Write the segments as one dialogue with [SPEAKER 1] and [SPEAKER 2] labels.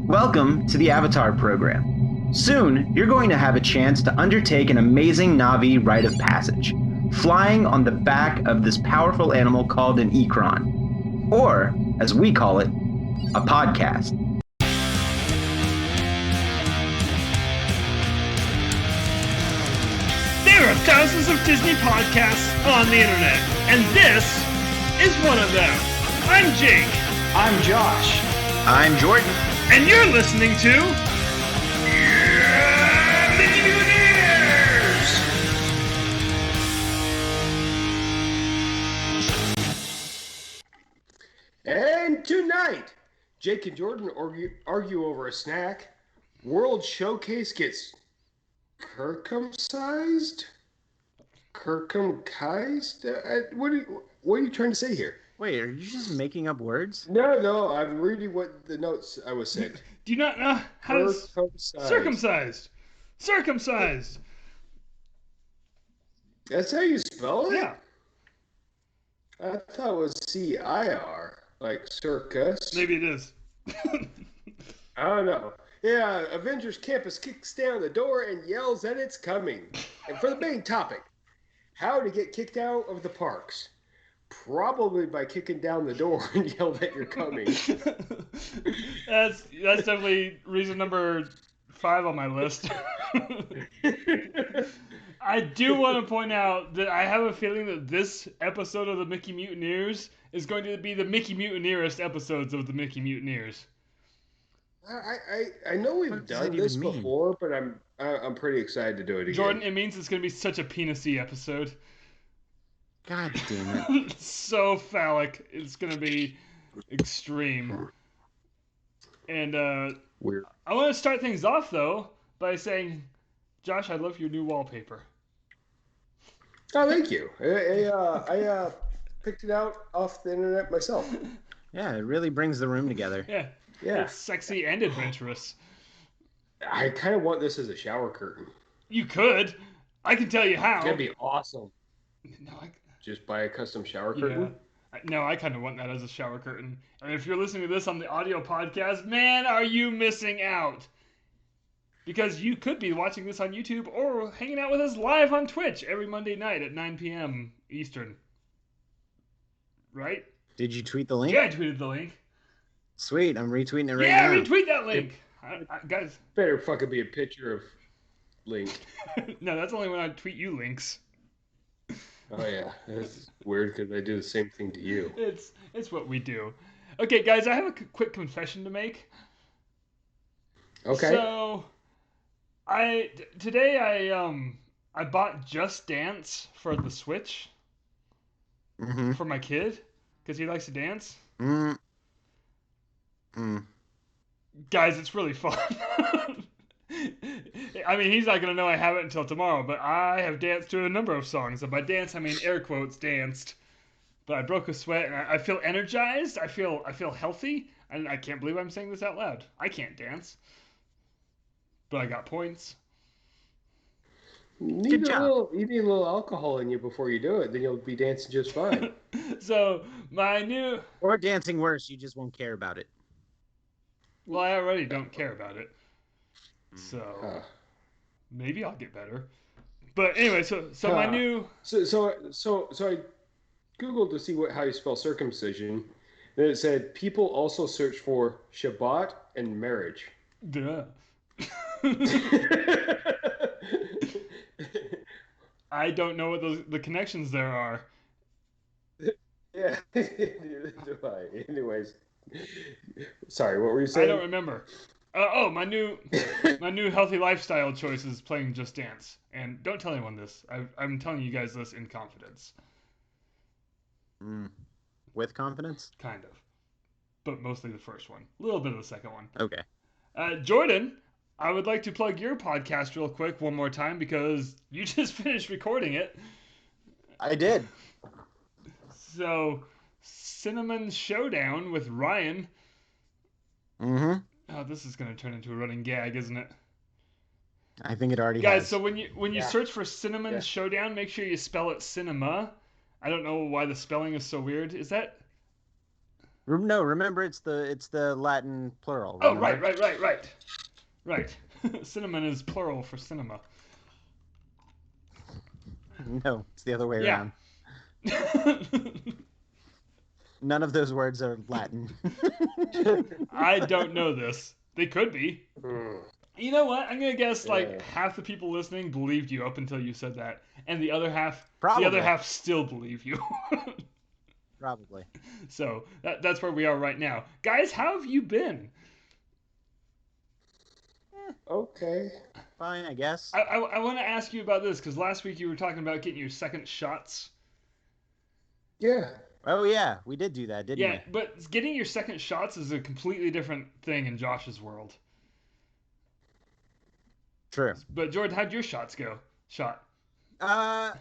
[SPEAKER 1] Welcome to the Avatar program. Soon, you're going to have a chance to undertake an amazing Na'vi rite of passage, flying on the back of this powerful animal called an Ikran, or, as we call it, a podcast.
[SPEAKER 2] There are thousands of Disney podcasts on the internet, and this is one of them. I'm Jake.
[SPEAKER 3] I'm Josh.
[SPEAKER 1] I'm Jordan.
[SPEAKER 2] And you're listening to...
[SPEAKER 3] Mickey Mutineers! And tonight, Jake and Jordan argue over a snack. World Showcase gets circumcised? Circumcised? What are you trying to say here?
[SPEAKER 1] Wait, are you just making up words?
[SPEAKER 3] No, I'm reading what the notes I was sent.
[SPEAKER 2] Do you not know how to... Circumcised.
[SPEAKER 3] That's how you spell it?
[SPEAKER 2] Yeah.
[SPEAKER 3] I thought it was C-I-R, like circus.
[SPEAKER 2] Maybe it is.
[SPEAKER 3] I don't know. Yeah, Avengers Campus kicks down the door and yells that it's coming. And for the main topic, how to get kicked out of the parks. Probably by kicking down the door and yell that you're coming.
[SPEAKER 2] That's definitely reason number 5 on my list. I do want to point out that I have a feeling that this episode of the Mickey Mutineers is going to be the Mickey Mutineerest episodes of the Mickey Mutineers.
[SPEAKER 3] I know we've done this before, but I'm pretty excited to do it again.
[SPEAKER 2] Jordan, it means it's going to be such a penis-y episode.
[SPEAKER 1] God damn it.
[SPEAKER 2] So phallic. It's going to be extreme. And
[SPEAKER 3] Weird.
[SPEAKER 2] I want to start things off, though, by saying, Josh, I love your new wallpaper.
[SPEAKER 3] Oh, thank you. I picked it out off the internet myself.
[SPEAKER 1] Yeah, it really brings the room together.
[SPEAKER 2] Yeah. It's sexy and adventurous.
[SPEAKER 3] I kind of want this as a shower curtain.
[SPEAKER 2] You could. I can tell you how.
[SPEAKER 3] It's going to be awesome.
[SPEAKER 2] No,
[SPEAKER 3] Just buy a custom shower curtain?
[SPEAKER 2] Yeah. No, I kind of want that as a shower curtain. And if you're listening to this on the audio podcast, man, are you missing out? Because you could be watching this on YouTube or hanging out with us live on Twitch every Monday night at 9 p.m. Eastern. Right?
[SPEAKER 1] Did you tweet the link?
[SPEAKER 2] Yeah, I tweeted the link.
[SPEAKER 1] Sweet, I'm retweeting it right now.
[SPEAKER 2] Yeah, retweet that link. Guys.
[SPEAKER 3] Better fucking be a picture of Link.
[SPEAKER 2] No, that's only when I tweet you links.
[SPEAKER 3] Oh yeah, that's weird because I do the same thing to you.
[SPEAKER 2] It's what we do. Okay, guys, I have a quick confession to make.
[SPEAKER 3] Okay.
[SPEAKER 2] So, today I bought Just Dance for the Switch for my kid because he likes to dance. Guys, it's really fun. I mean, he's not going to know I have it until tomorrow, but I have danced to a number of songs. And by dance, I mean air quotes, danced. But I broke a sweat, and I feel energized. I feel healthy, and I can't believe I'm saying this out loud. I can't dance, but I got points.
[SPEAKER 3] You need a little alcohol in you before you do it, then you'll be dancing just fine.
[SPEAKER 2] So, my new...
[SPEAKER 1] Or dancing worse, you just won't care about it.
[SPEAKER 2] Well, I already don't care about it. So, maybe I'll get better. But anyway, so my new...
[SPEAKER 3] So I Googled to see how you spell circumcision, and it said people also search for Shabbat and marriage.
[SPEAKER 2] Duh. I don't know what the connections there are.
[SPEAKER 3] Yeah, neither do I. Anyways, sorry, what were you saying?
[SPEAKER 2] I don't remember. My new healthy lifestyle choice is playing Just Dance, and don't tell anyone this. I'm telling you guys this in confidence.
[SPEAKER 1] With confidence?
[SPEAKER 2] Kind of, but mostly the first one. A little bit of the second one.
[SPEAKER 1] Okay.
[SPEAKER 2] Jordan, I would like to plug your podcast real quick one more time because you just finished recording it.
[SPEAKER 1] I did.
[SPEAKER 2] So, Cinnamon Showdown with Ryan.
[SPEAKER 1] Mm-hmm.
[SPEAKER 2] Oh, this is going to turn into a running gag, isn't it?
[SPEAKER 1] I think it already
[SPEAKER 2] Guys,
[SPEAKER 1] has.
[SPEAKER 2] so when you search for Cinnamon Showdown, make sure you spell it cinema. I don't know why the spelling is so weird. Is that...
[SPEAKER 4] No, remember it's the Latin plural.
[SPEAKER 2] Oh,
[SPEAKER 4] Remember?
[SPEAKER 2] right. Cinnamon is plural for cinema.
[SPEAKER 4] No, it's the other way
[SPEAKER 2] Yeah.
[SPEAKER 4] around. None of those words are Latin.
[SPEAKER 2] I don't know this. They could be.
[SPEAKER 3] Hmm.
[SPEAKER 2] You know what? I'm gonna guess like
[SPEAKER 3] Yeah.
[SPEAKER 2] half the people listening believed you up until you said that, and the other
[SPEAKER 4] Probably.
[SPEAKER 2] half still believe you.
[SPEAKER 4] Probably.
[SPEAKER 2] So that's where we are right now, guys. How have you been?
[SPEAKER 3] Okay.
[SPEAKER 4] Fine, I guess.
[SPEAKER 2] I want to ask you about this because last week you were talking about getting your second shots.
[SPEAKER 3] Yeah.
[SPEAKER 4] Oh yeah, we did do that, didn't
[SPEAKER 2] Yeah, but getting your second shots is a completely different thing in Josh's world.
[SPEAKER 4] we? True.
[SPEAKER 2] But Jordan, how'd your shots go? Shot.
[SPEAKER 4] I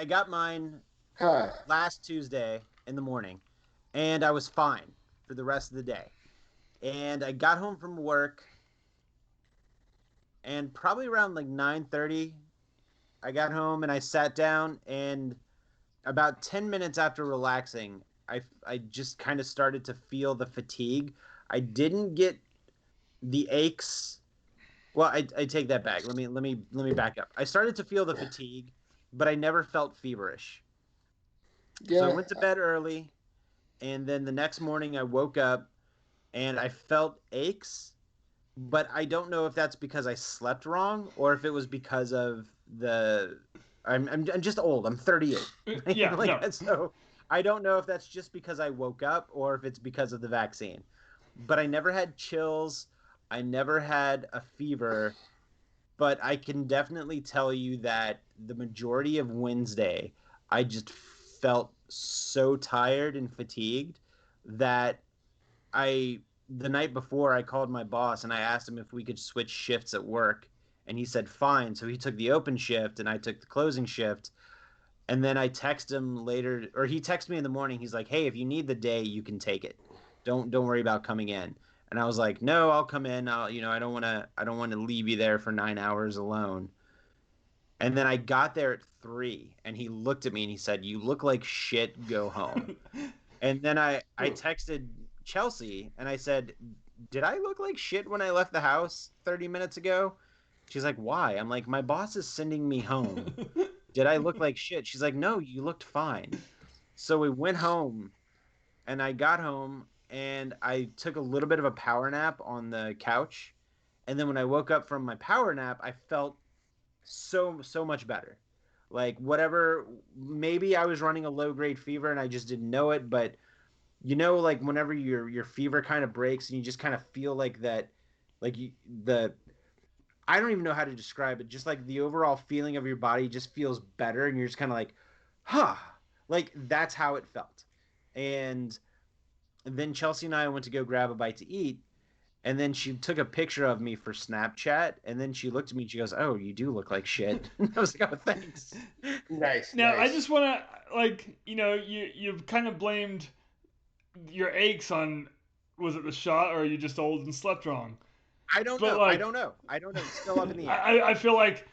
[SPEAKER 4] got mine
[SPEAKER 3] Hi.
[SPEAKER 4] last Tuesday in the morning, and I was fine for the rest of the day. And I got home from work, and probably around like 9:30, I got home and I sat down, and about 10 minutes after relaxing, I just kind of started to feel the fatigue. I didn't get the aches. Well, I take that back. Let me back up. I started to feel the fatigue, but I never felt feverish.
[SPEAKER 3] Yeah.
[SPEAKER 4] So I went to bed early, and then the next morning I woke up and I felt aches, but I don't know if that's because I slept wrong or if it was because of the. I'm just old. I'm 38.
[SPEAKER 2] Yeah, no.
[SPEAKER 4] So I don't know if that's just because I woke up or if it's because of the vaccine. But I never had chills. I never had a fever. But I can definitely tell you that the majority of Wednesday, I just felt so tired and fatigued that the night before I called my boss and I asked him if we could switch shifts at work, and he said fine. So he took the open shift and I took the closing shift. And then I text him later, or he texted me in the morning. He's like, "Hey, if you need the day, you can take it. Don't worry about coming in." And I was like, "No, I'll come in. I don't want to leave you there for 9 hours alone." And then I got there at 3, and he looked at me and he said, "You look like shit. Go home." And then I texted Chelsea and I said, "Did I look like shit when I left the house 30 minutes ago?" She's like, "Why?" I'm like, "My boss is sending me home. Did I look like shit?" She's like, "No, you looked fine." So we went home, and I got home and I took a little bit of a power nap on the couch. And then when I woke up from my power nap, I felt so much better. Like whatever, maybe I was running a low grade fever and I just didn't know it, but like whenever your fever kind of breaks and you just kind of feel like that, like the I don't even know how to describe it. Just like the overall feeling of your body just feels better, and you're just kind of like, huh, like that's how it felt. And then Chelsea and I went to go grab a bite to eat, and then she took a picture of me for Snapchat, and then she looked at me and she goes, "Oh, you do look like shit." I was like, "Oh, thanks."
[SPEAKER 3] Nice.
[SPEAKER 2] Now
[SPEAKER 3] nice.
[SPEAKER 2] I just want to you've kind of blamed your aches on, was it the shot or are you just old and slept wrong?
[SPEAKER 4] I don't
[SPEAKER 2] But
[SPEAKER 4] know.
[SPEAKER 2] like
[SPEAKER 4] I don't know. I don't know. It's still up in the air.
[SPEAKER 2] I feel like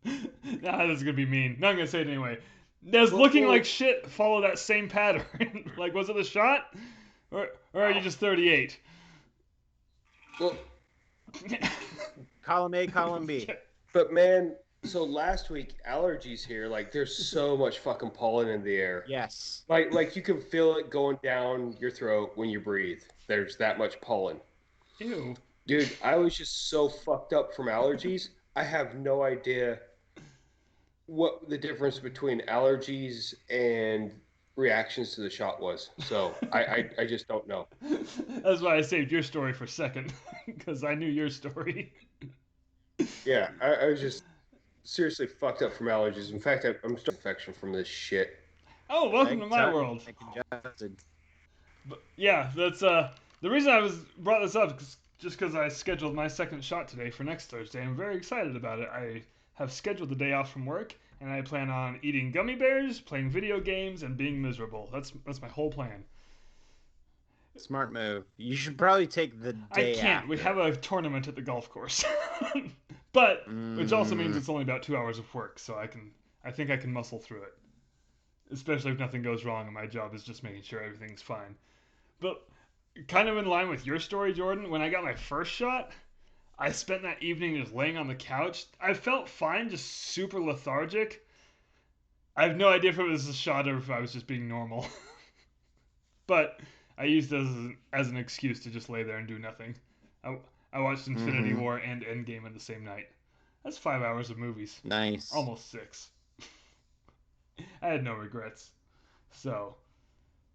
[SPEAKER 2] nah, this is gonna be mean. No, I'm gonna say it anyway. Does looking like shit follow that same pattern? Like, was it the shot, or are you just 38?
[SPEAKER 3] Well,
[SPEAKER 4] Column A, column B.
[SPEAKER 3] but man, so last week allergies here. Like, there's so much fucking pollen in the air.
[SPEAKER 4] Yes.
[SPEAKER 3] Like you can feel it going down your throat when you breathe. There's that much pollen.
[SPEAKER 2] Ew.
[SPEAKER 3] Dude, I was just so fucked up from allergies. I have no idea what the difference between allergies and reactions to the shot was. So I just don't know.
[SPEAKER 2] That's why I saved your story for second, because I knew your story.
[SPEAKER 3] Yeah, I was just seriously fucked up from allergies. In fact, I'm still infection from this shit.
[SPEAKER 2] Oh, welcome to my world.
[SPEAKER 4] I congested.
[SPEAKER 2] But yeah, that's the reason I was brought this up is just because I scheduled my second shot today for next Thursday. I'm very excited about it. I have scheduled the day off from work, and I plan on eating gummy bears, playing video games, and being miserable. That's my whole plan.
[SPEAKER 4] Smart move. You should probably take the day
[SPEAKER 2] I can't.
[SPEAKER 4] after.
[SPEAKER 2] We have a tournament at the golf course, but which also means it's only about 2 hours of work, so I think I can muscle through it. especially if nothing goes wrong and my job is just making sure everything's fine. But kind of in line with your story, Jordan, when I got my first shot, I spent that evening just laying on the couch. I felt fine, just super lethargic. I have no idea if it was a shot or if I was just being normal. But I used it as an excuse to just lay there and do nothing. I watched Infinity War and Endgame in the same night. That's 5 hours of movies.
[SPEAKER 4] Nice.
[SPEAKER 2] Almost 6. I had no regrets. So,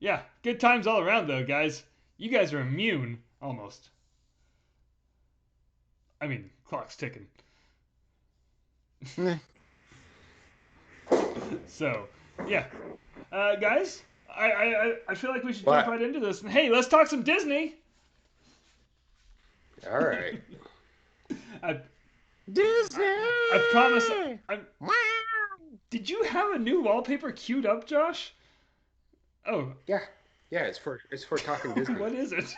[SPEAKER 2] yeah, good times all around though, guys. You guys are immune, almost. I mean, clock's ticking. So, yeah. Guys, I feel like we should jump right into this. And hey, let's talk some Disney.
[SPEAKER 3] All right.
[SPEAKER 4] Disney.
[SPEAKER 2] I promise. Did you have a new wallpaper queued up, Josh? Oh.
[SPEAKER 3] Yeah. It's for talking Disney.
[SPEAKER 2] What is it?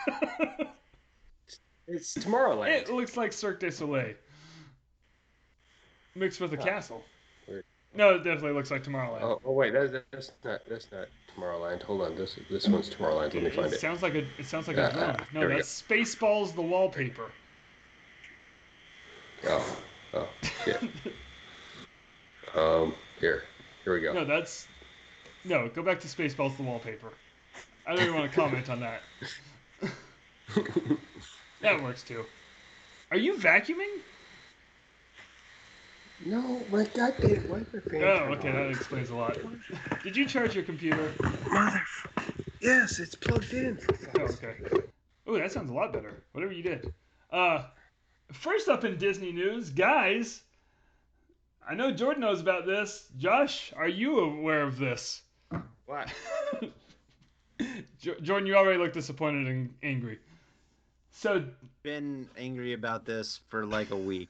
[SPEAKER 3] It's Tomorrowland.
[SPEAKER 2] It looks like Cirque du Soleil mixed with a castle.
[SPEAKER 3] Weird.
[SPEAKER 2] No, it definitely looks like Tomorrowland.
[SPEAKER 3] Oh wait, that's not Tomorrowland. Hold on, this one's Tomorrowland. Let me find it.
[SPEAKER 2] Sounds like a drone. No, that's Spaceballs the wallpaper.
[SPEAKER 3] Oh yeah. Here we go.
[SPEAKER 2] No, go back to Spaceballs the wallpaper. I don't even want to comment on that. That works too. Are you vacuuming?
[SPEAKER 3] No, my goddamn wiper fan.
[SPEAKER 2] Oh, okay, that explains a lot. Did you charge your computer?
[SPEAKER 3] Yes, it's plugged in.
[SPEAKER 2] Oh, okay. Oh, that sounds a lot better. Whatever you did. First up in Disney news, guys. I know Jordan knows about this. Josh, are you aware of this?
[SPEAKER 3] What?
[SPEAKER 2] Jordan, you already look disappointed and angry. So,
[SPEAKER 4] Been angry about this for like a week.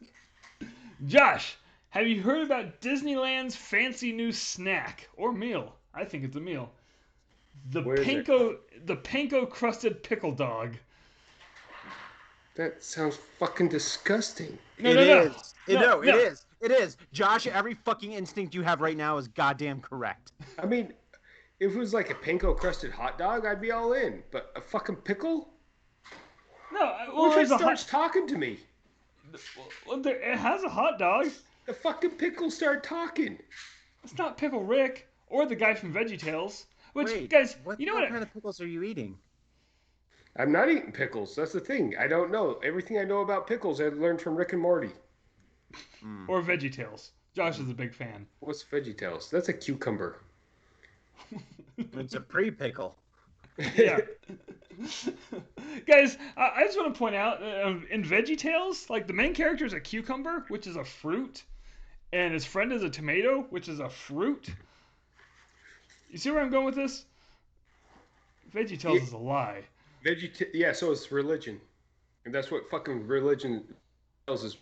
[SPEAKER 2] Josh, have you heard about Disneyland's fancy new snack or meal? I think it's a meal. The panko crusted pickle dog.
[SPEAKER 3] That sounds fucking disgusting.
[SPEAKER 2] No.
[SPEAKER 4] It is. Josh, every fucking instinct you have right now is goddamn correct.
[SPEAKER 3] I mean, if it was like a panko crusted hot dog, I'd be all in. But a fucking pickle?
[SPEAKER 2] No,
[SPEAKER 3] What if it starts talking to me?
[SPEAKER 2] Well, it has a hot dog.
[SPEAKER 3] The fucking pickle start talking.
[SPEAKER 2] It's not Pickle Rick or the guy from VeggieTales. Which,
[SPEAKER 4] Wait,
[SPEAKER 2] guys,
[SPEAKER 4] what
[SPEAKER 2] you know what?
[SPEAKER 4] kind of pickles are you eating?
[SPEAKER 3] I'm not eating pickles. That's the thing. I don't know. Everything I know about pickles, I learned from Rick and Morty.
[SPEAKER 2] Or VeggieTales. Josh is a big fan.
[SPEAKER 3] What's VeggieTales? That's a cucumber.
[SPEAKER 4] It's a pre-pickle.
[SPEAKER 2] Yeah. Guys, I just want to point out, in VeggieTales, like, the main character is a cucumber, which is a fruit, and his friend is a tomato, which is a fruit. You see where I'm going with this? VeggieTales is a lie.
[SPEAKER 3] So it's religion. And that's what fucking religion tells us,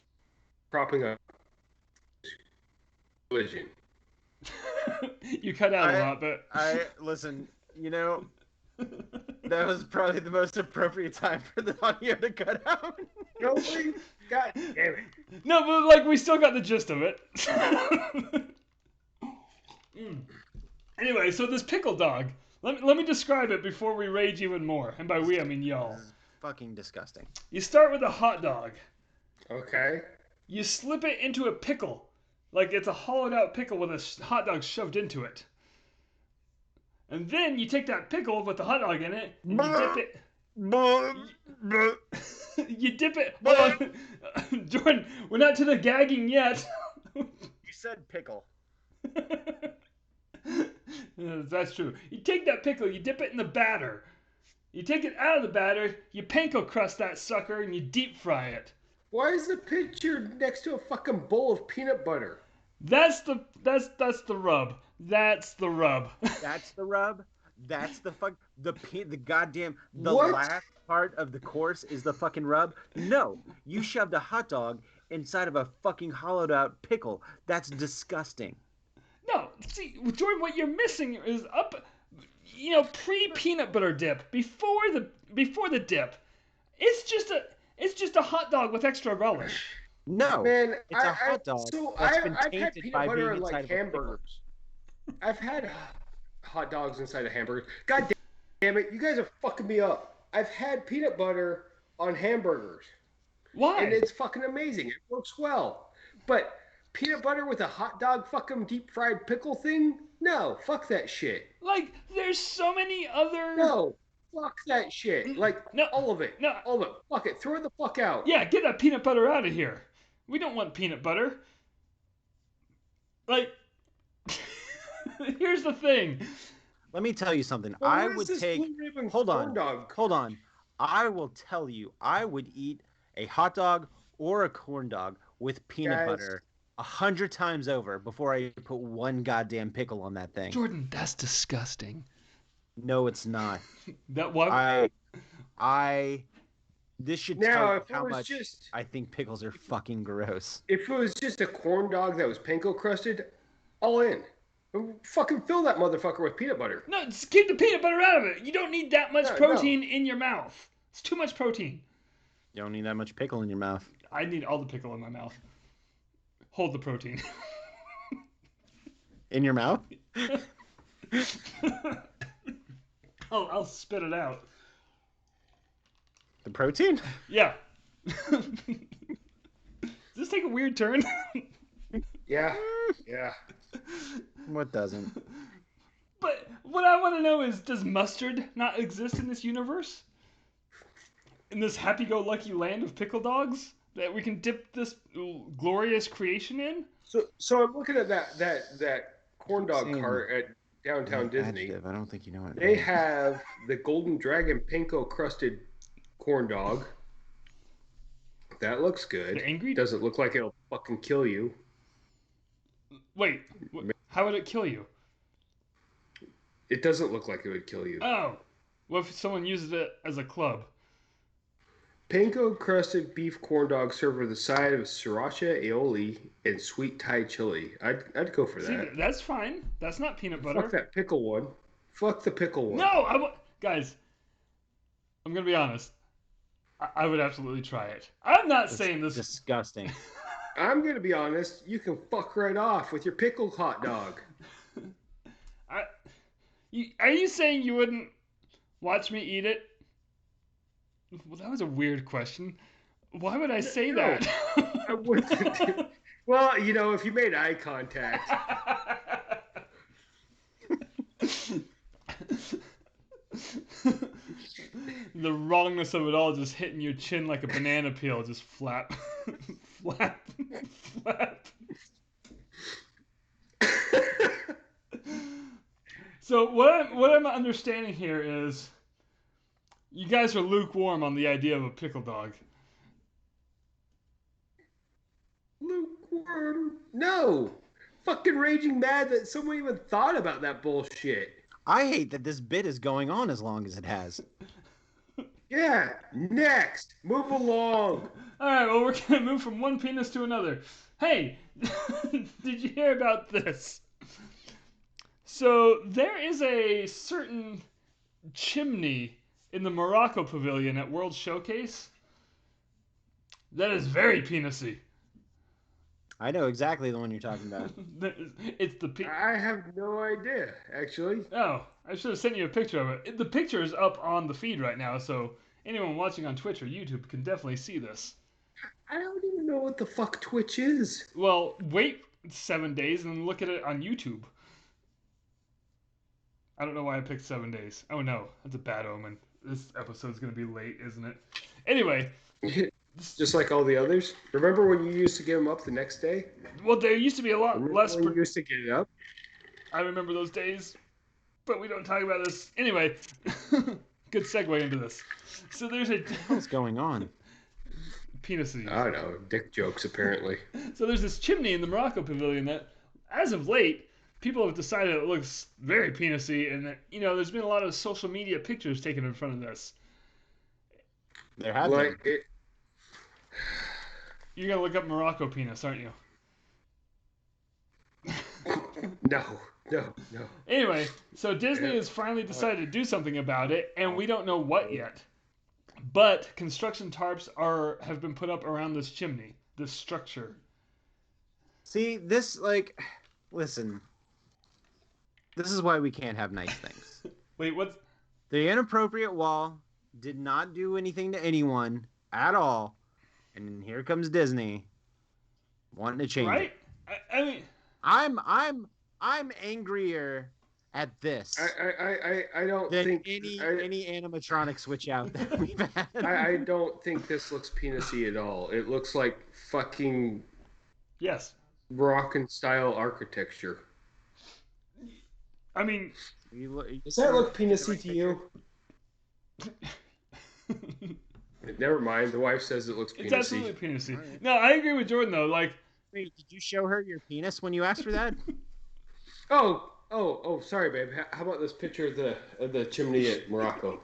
[SPEAKER 3] propping up religion.
[SPEAKER 2] You cut out a lot, but...
[SPEAKER 4] Listen, you know... That was probably the most appropriate time for the audio to cut out.
[SPEAKER 3] Nobody, God damn it.
[SPEAKER 2] No, but like we still got the gist of it. Anyway, so this pickle dog. Let me describe it before we rage even more. And by we, I mean y'all.
[SPEAKER 4] Fucking disgusting.
[SPEAKER 2] You start with a hot dog.
[SPEAKER 3] Okay.
[SPEAKER 2] You slip it into a pickle. Like it's a hollowed out pickle with a hot dog shoved into it. And then you take that pickle with the hot dog in it, and you dip it. You dip it. Hold on. Jordan, we're not to the gagging yet.
[SPEAKER 4] You said pickle.
[SPEAKER 2] That's true. You take that pickle, you dip it in the batter. You take it out of the batter, you panko crust that sucker, and you deep fry it.
[SPEAKER 3] Why is the picture next to a fucking bowl of peanut butter?
[SPEAKER 2] That's the rub. That's the rub.
[SPEAKER 4] That's the rub. That's the fuck. The goddamn. The
[SPEAKER 3] What?
[SPEAKER 4] last part of the course is the fucking rub. No, you shoved a hot dog inside of a fucking hollowed out pickle. That's disgusting.
[SPEAKER 2] No, see, Jordan, what you're missing is pre peanut butter dip before the dip. It's just a hot dog with extra relish.
[SPEAKER 4] No,
[SPEAKER 3] Man,
[SPEAKER 4] it's a hot dog
[SPEAKER 3] So
[SPEAKER 4] that's
[SPEAKER 3] I've
[SPEAKER 4] been
[SPEAKER 3] had
[SPEAKER 4] tainted
[SPEAKER 3] peanut
[SPEAKER 4] by
[SPEAKER 3] butter
[SPEAKER 4] being
[SPEAKER 3] in
[SPEAKER 4] inside
[SPEAKER 3] like
[SPEAKER 4] of a pickle.
[SPEAKER 3] hamburgers. I've had hot dogs inside of hamburgers. God damn it, you guys are fucking me up. I've had peanut butter on hamburgers,
[SPEAKER 2] Why?
[SPEAKER 3] and it's fucking amazing. It works well. But peanut butter with a hot dog fucking deep fried pickle thing? No, fuck that shit.
[SPEAKER 2] Like, there's so many other.
[SPEAKER 3] No, fuck that shit. Like,
[SPEAKER 2] No,
[SPEAKER 3] all of it.
[SPEAKER 2] no.
[SPEAKER 3] All of it. Fuck it. Throw it the fuck out.
[SPEAKER 2] Yeah, get that peanut butter out of here. We don't want peanut butter. Like, here's the thing.
[SPEAKER 4] Let me tell you something.
[SPEAKER 3] Well,
[SPEAKER 4] I
[SPEAKER 3] what is
[SPEAKER 4] would
[SPEAKER 3] this
[SPEAKER 4] take.
[SPEAKER 3] Blue Ribbon
[SPEAKER 4] Hold
[SPEAKER 3] corn
[SPEAKER 4] on.
[SPEAKER 3] dog?
[SPEAKER 4] Hold on. I will tell you, I would eat a hot dog or a corn dog with peanut
[SPEAKER 3] Guys.
[SPEAKER 4] butter 100 times over before I put one goddamn pickle on that thing.
[SPEAKER 2] Jordan, that's disgusting.
[SPEAKER 4] No, it's not.
[SPEAKER 2] That what?
[SPEAKER 4] This should
[SPEAKER 3] Now,
[SPEAKER 4] tell you
[SPEAKER 3] if it
[SPEAKER 4] how
[SPEAKER 3] was
[SPEAKER 4] much
[SPEAKER 3] just
[SPEAKER 4] I think pickles are fucking gross.
[SPEAKER 3] if it was just a corn dog that was panko crusted, all in. Fucking fill that motherfucker with peanut butter.
[SPEAKER 2] No, just keep the peanut butter out of it. You don't need that much
[SPEAKER 3] No,
[SPEAKER 2] protein in your mouth. It's too much protein.
[SPEAKER 4] You don't need that much pickle in your mouth.
[SPEAKER 2] I need all the pickle in my mouth. Hold the protein.
[SPEAKER 4] In your mouth?
[SPEAKER 2] I'll spit it out.
[SPEAKER 4] The protein?
[SPEAKER 2] Yeah. Does this take a weird turn?
[SPEAKER 3] Yeah. Yeah.
[SPEAKER 4] What doesn't?
[SPEAKER 2] But what I want to know is, does mustard not exist in this universe? In this happy-go-lucky land of pickle dogs that we can dip this glorious creation in?
[SPEAKER 3] So I'm looking at that corn dog
[SPEAKER 4] Same.
[SPEAKER 3] cart at downtown Disney.
[SPEAKER 4] Adjective. I don't think you know it.
[SPEAKER 3] They have the Golden Dragon panko crusted corn dog. That looks good.
[SPEAKER 2] The angry?
[SPEAKER 3] Doesn't look like it'll fucking kill you.
[SPEAKER 2] Wait, how would it kill you?
[SPEAKER 3] It doesn't look like it would kill you.
[SPEAKER 2] Oh, what if someone uses it as a club?
[SPEAKER 3] Panko crusted beef corn dog served with a side of sriracha aioli and sweet Thai chili. I'd go for
[SPEAKER 2] See,
[SPEAKER 3] that.
[SPEAKER 2] that's fine. That's not peanut butter.
[SPEAKER 3] Fuck that pickle one. Fuck the pickle one.
[SPEAKER 2] No, guys, I'm gonna be honest. I would absolutely try it. I'm not
[SPEAKER 4] That's
[SPEAKER 2] saying this.
[SPEAKER 4] disgusting.
[SPEAKER 3] I'm gonna be honest. You can fuck right off with your pickled hot dog.
[SPEAKER 2] Are you saying you wouldn't watch me eat it? Well, that was a weird question. Why would I say
[SPEAKER 3] No.
[SPEAKER 2] that?
[SPEAKER 3] I wouldn't. Well, you know, if you made eye contact.
[SPEAKER 2] The wrongness of it all just hitting your chin like a banana peel, just flap, flap, flap. So what I'm understanding here is you guys are lukewarm on the idea of a pickle dog.
[SPEAKER 3] Lukewarm? No. Fucking raging mad that someone even thought about that bullshit.
[SPEAKER 4] I hate that this bit is going on as long as it has.
[SPEAKER 3] Yeah. Next. Move along.
[SPEAKER 2] All right, well, we're gonna move from one penis to another. Hey, did you hear about this? So there is a certain chimney in the Morocco Pavilion at World Showcase that is very penisy.
[SPEAKER 4] I know exactly the one you're talking about.
[SPEAKER 2] It's the
[SPEAKER 3] I have no idea, actually.
[SPEAKER 2] Oh, I should have sent you a picture of it. The picture is up on the feed right now, so anyone watching on Twitch or YouTube can definitely see this.
[SPEAKER 3] I don't even know what the fuck Twitch is.
[SPEAKER 2] Well, wait 7 days and look at it on YouTube. I don't know why I picked 7 days. Oh no, that's a bad omen. This episode's gonna be late, isn't it? Anyway.
[SPEAKER 3] Just like all the others. Remember when you used to get them up the next day?
[SPEAKER 2] Well, there used to be a lot
[SPEAKER 3] Remember
[SPEAKER 2] less.
[SPEAKER 3] when you used to get it up?
[SPEAKER 2] I remember those days, but we don't talk about this. Anyway, good segue into this. So there's a
[SPEAKER 4] What's going on?
[SPEAKER 2] penis.
[SPEAKER 3] I don't know. Dick jokes, apparently.
[SPEAKER 2] So there's this chimney in the Morocco Pavilion that, as of late, people have decided it looks very penisy, and that, you know, there's been a lot of social media pictures taken in front of this.
[SPEAKER 4] There have been.
[SPEAKER 3] Like, it,
[SPEAKER 2] You're gonna look up Morocco penis, aren't you?
[SPEAKER 3] no.
[SPEAKER 2] Anyway, so Disney has finally decided to do something about it, and we don't know what yet. But construction tarps have been put up around this chimney, this structure.
[SPEAKER 4] See, this, like, listen. This is why we can't have nice things.
[SPEAKER 2] Wait, what's
[SPEAKER 4] The inappropriate wall did not do anything to anyone at all, and here comes Disney wanting to change
[SPEAKER 2] right?
[SPEAKER 4] it.
[SPEAKER 2] I mean,
[SPEAKER 4] I'm angrier at this
[SPEAKER 3] I don't
[SPEAKER 4] than
[SPEAKER 3] think
[SPEAKER 4] any animatronic switch out that we've had.
[SPEAKER 3] I don't think this looks penisy at all. It looks like fucking
[SPEAKER 2] yes.
[SPEAKER 3] Moroccan style architecture.
[SPEAKER 2] I mean,
[SPEAKER 3] Does that look penisy to you? Never mind. The wife says it looks penisy.
[SPEAKER 2] it's absolutely penisy.
[SPEAKER 4] Right.
[SPEAKER 2] No, I agree with Jordan though. Like,
[SPEAKER 4] Wait, did you show her your penis when you asked for that?
[SPEAKER 3] Oh, sorry, babe. How about this picture of the chimney at Morocco?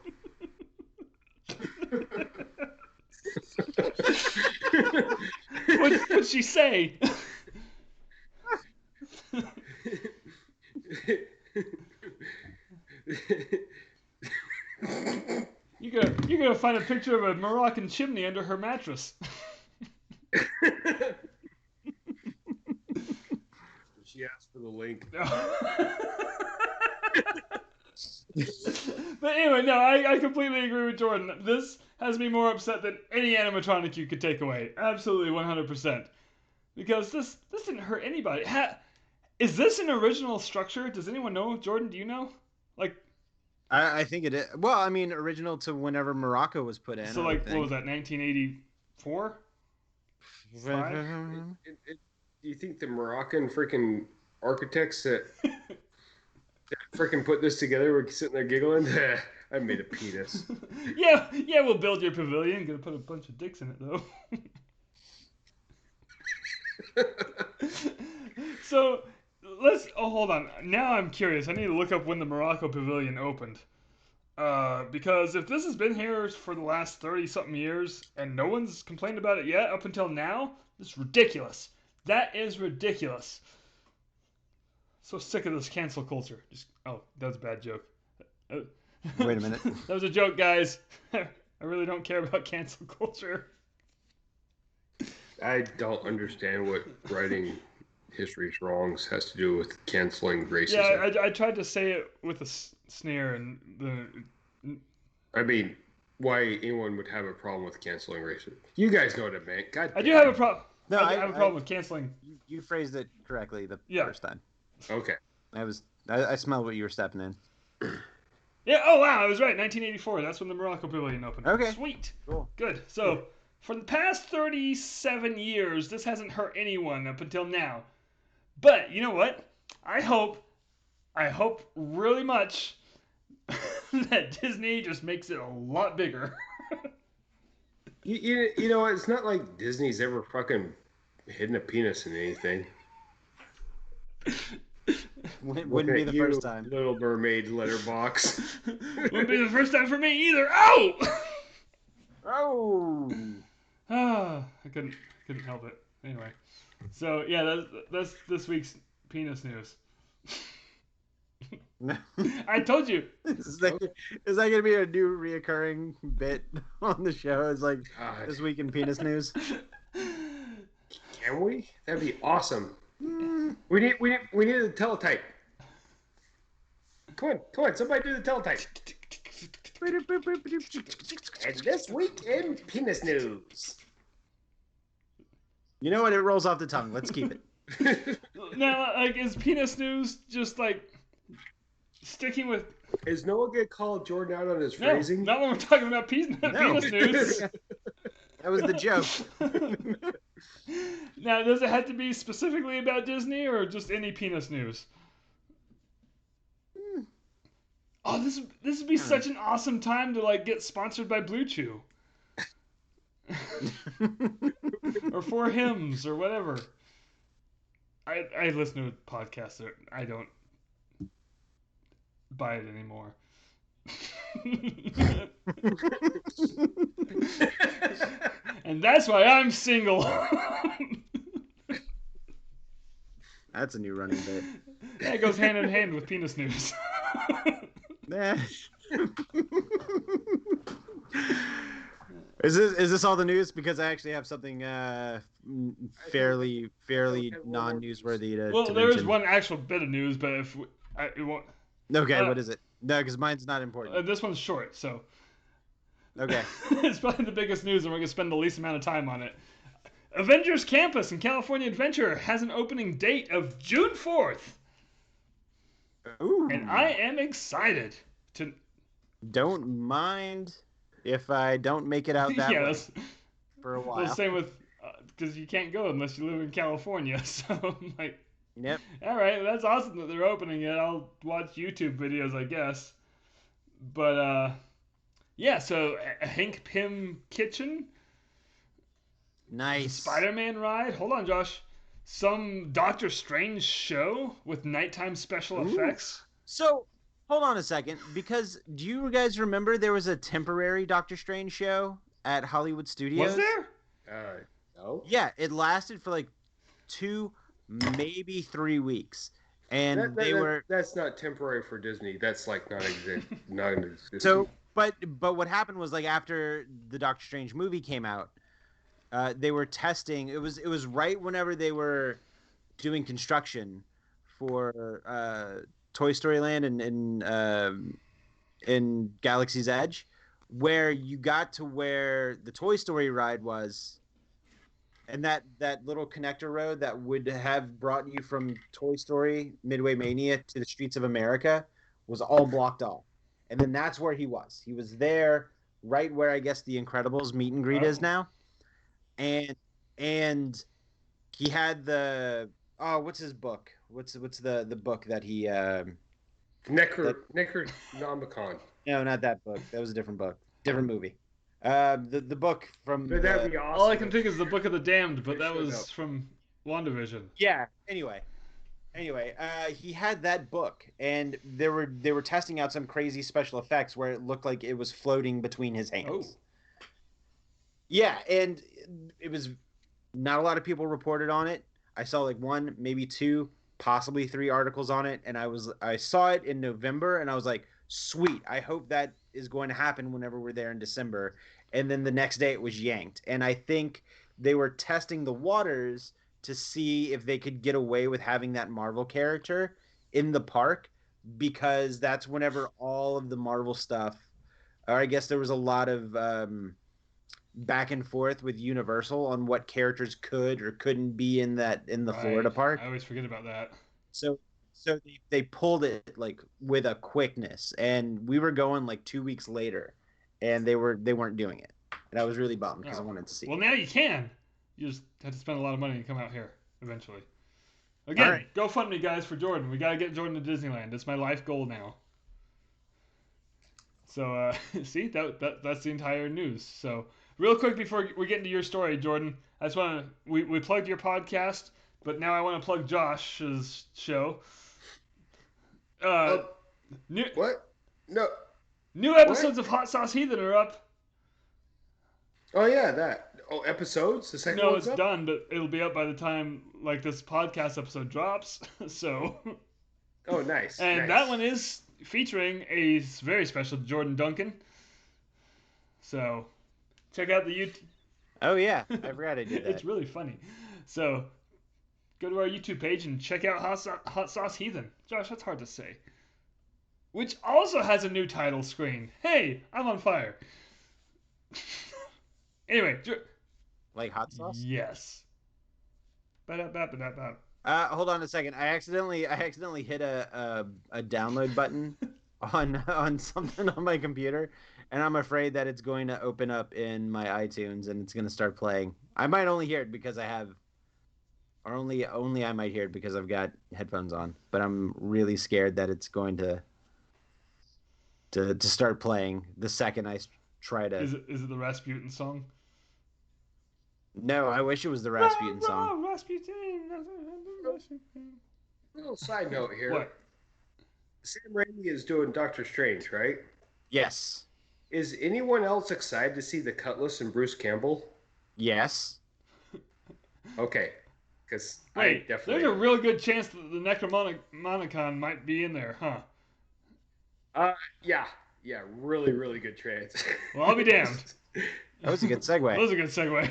[SPEAKER 2] what'd she say? You're gonna find a picture of a Moroccan chimney under her mattress.
[SPEAKER 3] She asked for the link.
[SPEAKER 2] But anyway, no, I completely agree with Jordan. This has me more upset than any animatronic you could take away. Absolutely, 100%. Because this didn't hurt anybody. Is this an original structure? Does anyone know? Jordan, do you know? Like,
[SPEAKER 4] I think it is. Well, I mean, original to whenever Morocco was put in.
[SPEAKER 2] so like, what was that, 1984?
[SPEAKER 3] Do you think the Moroccan freaking architects that freaking put this together were sitting there giggling? I made a penis.
[SPEAKER 2] yeah, we'll build your pavilion. Gonna put a bunch of dicks in it though. So hold on. Now I'm curious. I need to look up when the Morocco Pavilion opened. Because if this has been here for the last 30-something years and no one's complained about it yet up until now, it's ridiculous. That is ridiculous. So sick of this cancel culture. That was a bad joke.
[SPEAKER 4] Wait a minute.
[SPEAKER 2] That was a joke, guys. I really don't care about cancel culture.
[SPEAKER 3] I don't understand what writing history's wrongs has to do with canceling racism.
[SPEAKER 2] Yeah, I tried to say it with a sneer, and
[SPEAKER 3] I mean, why anyone would have a problem with canceling racism? You guys know what I meant. God,
[SPEAKER 2] I do have a problem.
[SPEAKER 4] No,
[SPEAKER 2] I have a problem with canceling.
[SPEAKER 4] You phrased it correctly the first time.
[SPEAKER 3] Okay.
[SPEAKER 4] I smelled what you were stepping in.
[SPEAKER 2] Yeah. Oh wow, I was right. 1984. That's when the Morocco Pavilion opened.
[SPEAKER 4] Okay.
[SPEAKER 2] Sweet.
[SPEAKER 4] Cool.
[SPEAKER 2] Good. So for the past 37 years, this hasn't hurt anyone up until now. But you know what? I hope really much that Disney just makes it a lot bigger.
[SPEAKER 3] You know, it's not like Disney's ever fucking hidden a penis in anything.
[SPEAKER 4] Wouldn't be the first time.
[SPEAKER 3] Little Mermaid letterbox.
[SPEAKER 2] Wouldn't be the first time for me either. Oh!
[SPEAKER 4] Oh!
[SPEAKER 2] I couldn't help it. Anyway, so yeah, that's this week's penis news. I told you.
[SPEAKER 4] Is that going to be a new reoccurring bit on the show? It's like
[SPEAKER 3] God.
[SPEAKER 4] This Week in Penis News.
[SPEAKER 3] Can we? That'd be awesome. We need the teletype. Come on, somebody do the teletype. And this week in penis news.
[SPEAKER 4] You know what? It rolls off the tongue. Let's keep it.
[SPEAKER 2] Now, like, is penis news just like sticking with?
[SPEAKER 3] Is Noah gonna call Jordan out on his phrasing?
[SPEAKER 2] No, not when we're talking about penis news.
[SPEAKER 4] That was the joke.
[SPEAKER 2] Now, does it have to be specifically about Disney or just any penis news? Oh, this would be such an awesome time to like get sponsored by Blue Chew. Or For Hymns or whatever. I listen to podcasts that I don't buy it anymore. And that's why I'm single.
[SPEAKER 4] That's a new running bit.
[SPEAKER 2] Yeah, it goes hand in hand with penis news.
[SPEAKER 4] Is this all the news? Because I actually have something fairly non-newsworthy to
[SPEAKER 2] Well, there is
[SPEAKER 4] mention.
[SPEAKER 2] one actual bit of news, but It won't.
[SPEAKER 4] Okay, what is it? No, because mine's not important.
[SPEAKER 2] This one's short, so.
[SPEAKER 4] Okay.
[SPEAKER 2] It's probably the biggest news, and we're gonna spend the least amount of time on it. Avengers Campus and California Adventure has an opening date of June 4th.
[SPEAKER 4] Ooh.
[SPEAKER 2] And I am excited to.
[SPEAKER 4] Don't mind if I don't make it out that way for a while.
[SPEAKER 2] Well, same with, because you can't go unless you live in California. So I'm like,
[SPEAKER 4] yep.
[SPEAKER 2] All right, that's awesome that they're opening it. I'll watch YouTube videos, I guess. But yeah. So Hank Pym Kitchen.
[SPEAKER 4] Nice.
[SPEAKER 2] Spider-Man ride. Hold on, Josh. Some Doctor Strange show with nighttime special effects.
[SPEAKER 4] So, hold on a second, because do you guys remember there was a temporary Doctor Strange show at Hollywood Studios?
[SPEAKER 2] Was there?
[SPEAKER 3] No.
[SPEAKER 4] Yeah, it lasted for like 2, maybe 3 weeks, and
[SPEAKER 3] That's not temporary for Disney. That's like non-existent.
[SPEAKER 4] So, but what happened was, like, after the Doctor Strange movie came out, they were testing. It was right whenever they were doing construction for Toy Story Land and in Galaxy's Edge, where you got to where the Toy Story ride was, and that little connector road that would have brought you from Toy Story Midway Mania to the streets of America was all blocked off. And then that's where he was. He was there right where I guess the Incredibles meet and greet is now. And he had the what's his book? What's the book that he
[SPEAKER 3] Necronomicon.
[SPEAKER 4] No, not that book. That was a different book. Different movie. The book from
[SPEAKER 3] That'd be awesome.
[SPEAKER 2] All I can think is the Book of the Damned, but that was from WandaVision.
[SPEAKER 4] Yeah. Anyway, he had that book, and they were testing out some crazy special effects where it looked like it was floating between his hands.
[SPEAKER 2] Oh.
[SPEAKER 4] Yeah, and it was not a lot of people reported on it. I saw like 1, maybe 2, possibly 3 articles on it, and I saw it in November, and I was like, sweet. I hope that is going to happen whenever we're there in December. And then the next day it was yanked, and I think they were testing the waters to see if they could get away with having that Marvel character in the park, because that's whenever all of the Marvel stuff, or I guess there was a lot of back and forth with Universal on what characters could or couldn't be in the Florida park.
[SPEAKER 2] I always forget about that.
[SPEAKER 4] So they pulled it like with a quickness, and we were going like 2 weeks later, and they weren't doing it, and I was really bummed because I wanted to see.
[SPEAKER 2] Well, now you can. You just have to spend a lot of money to come out here eventually. Again,
[SPEAKER 4] right.
[SPEAKER 2] GoFundMe, guys, for Jordan. We gotta get Jordan to Disneyland. It's my life goal now. So see, that's the entire news. So real quick before we get into your story, Jordan, I just want to we plugged your podcast, but now I want to plug Josh's show.
[SPEAKER 3] What? No.
[SPEAKER 2] New episodes of Hot Sauce Heathen are up.
[SPEAKER 3] Oh yeah, that. Oh, episodes? The second
[SPEAKER 2] No,
[SPEAKER 3] one's
[SPEAKER 2] it's
[SPEAKER 3] up?
[SPEAKER 2] done, but it'll be up by the time like this podcast episode drops. So.
[SPEAKER 3] Oh, nice.
[SPEAKER 2] And
[SPEAKER 3] nice.
[SPEAKER 2] that one is featuring a very special Jordan Duncan. So, check out the YouTube.
[SPEAKER 4] Oh yeah, I forgot I did that.
[SPEAKER 2] It's really funny. So, go to our YouTube page and check out Hot Sauce Heathen. Josh, that's hard to say. Which also has a new title screen. Hey, I'm on fire. Anyway.
[SPEAKER 4] Like hot sauce?
[SPEAKER 2] Yes. Ba-da-ba-ba-da-ba.
[SPEAKER 4] Hold on a second. I accidentally hit a download button on something on my computer, and I'm afraid that it's going to open up in my iTunes and it's going to start playing. I might only hear it because I have, or only I might hear it because I've got headphones on. But I'm really scared that it's going to start playing the second I try to.
[SPEAKER 2] Is it the Rasputin song?
[SPEAKER 4] No, I wish it was the Rasputin song.
[SPEAKER 2] Rasputin.
[SPEAKER 3] Little side note here.
[SPEAKER 2] What?
[SPEAKER 3] Sam Raimi is doing Doctor Strange, right?
[SPEAKER 4] Yes.
[SPEAKER 3] Is anyone else excited to see the Cutlass and Bruce Campbell?
[SPEAKER 4] Yes.
[SPEAKER 3] Okay. Because I
[SPEAKER 2] Wait,
[SPEAKER 3] definitely.
[SPEAKER 2] there's a real good chance that the Necromonicon might be in there, huh?
[SPEAKER 3] Yeah, really, really good chance.
[SPEAKER 2] Well, I'll be damned.
[SPEAKER 4] That was a good segue.
[SPEAKER 2] That was a good segue.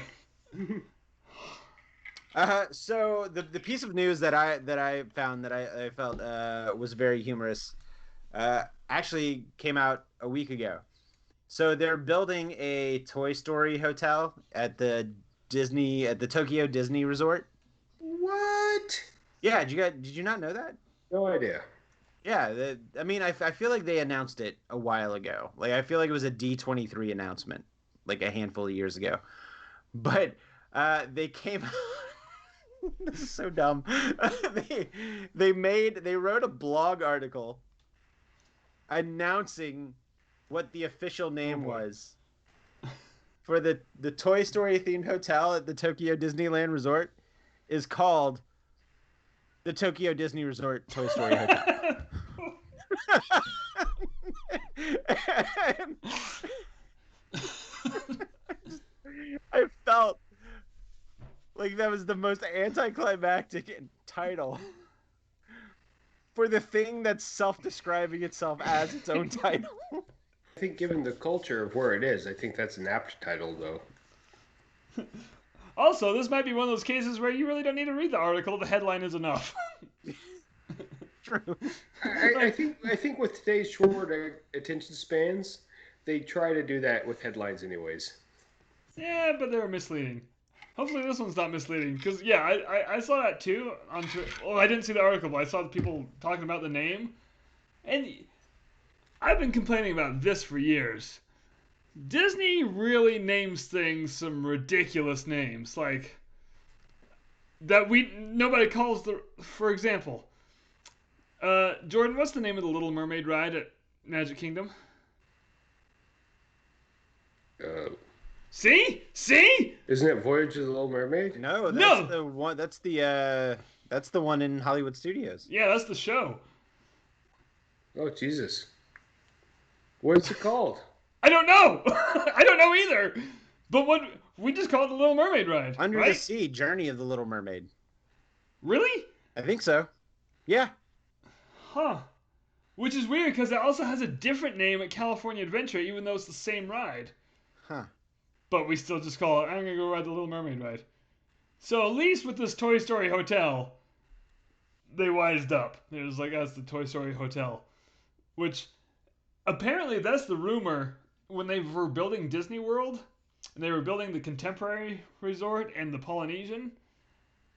[SPEAKER 4] So the piece of news that I found that I felt was very humorous actually came out a week ago. So they're building a Toy Story hotel at the Tokyo Disney Resort.
[SPEAKER 3] What?
[SPEAKER 4] Yeah, did you not know that?
[SPEAKER 3] No idea.
[SPEAKER 4] Yeah, I mean, I feel like they announced it a while ago. Like, I feel like it was a D23 announcement, like a handful of years ago. But they came. This is so dumb. They wrote a blog article announcing what the official name was for the Toy Story themed hotel at the Tokyo Disneyland Resort is called the Tokyo Disney Resort Toy Story Hotel. I felt like that was the most anticlimactic title for the thing that's self-describing itself as its own title.
[SPEAKER 3] I think given the culture of where it is, I think that's an apt title, though.
[SPEAKER 2] Also, this might be one of those cases where you really don't need to read the article. The headline is enough.
[SPEAKER 4] True.
[SPEAKER 3] I think with today's short attention spans, they try to do that with headlines anyways.
[SPEAKER 2] Yeah, but they were misleading. Hopefully this one's not misleading. Because, yeah, I saw that too on Twitter. Well, I didn't see the article, but I saw the people talking about the name. And I've been complaining about this for years. Disney really names things some ridiculous names. Like, that nobody calls for example, Jordan, what's the name of the Little Mermaid ride at Magic Kingdom? See?
[SPEAKER 3] Isn't it Voyage of the Little Mermaid?
[SPEAKER 4] No, the one. That's the one in Hollywood Studios.
[SPEAKER 2] Yeah, that's the show.
[SPEAKER 3] Oh Jesus! What's it called?
[SPEAKER 2] I don't know. I don't know either. But what we just call it the Little Mermaid ride.
[SPEAKER 4] Under
[SPEAKER 2] right?
[SPEAKER 4] the Sea: Journey of the Little Mermaid.
[SPEAKER 2] Really?
[SPEAKER 4] I think so. Yeah.
[SPEAKER 2] Huh. Which is weird because it also has a different name at California Adventure, even though it's the same ride.
[SPEAKER 4] Huh.
[SPEAKER 2] But we still just call it, I'm going to go ride the Little Mermaid ride. So at least with this Toy Story Hotel, they wised up. It was like, that's the Toy Story Hotel. Which, apparently that's the rumor when they were building Disney World, and they were building the Contemporary Resort and the Polynesian.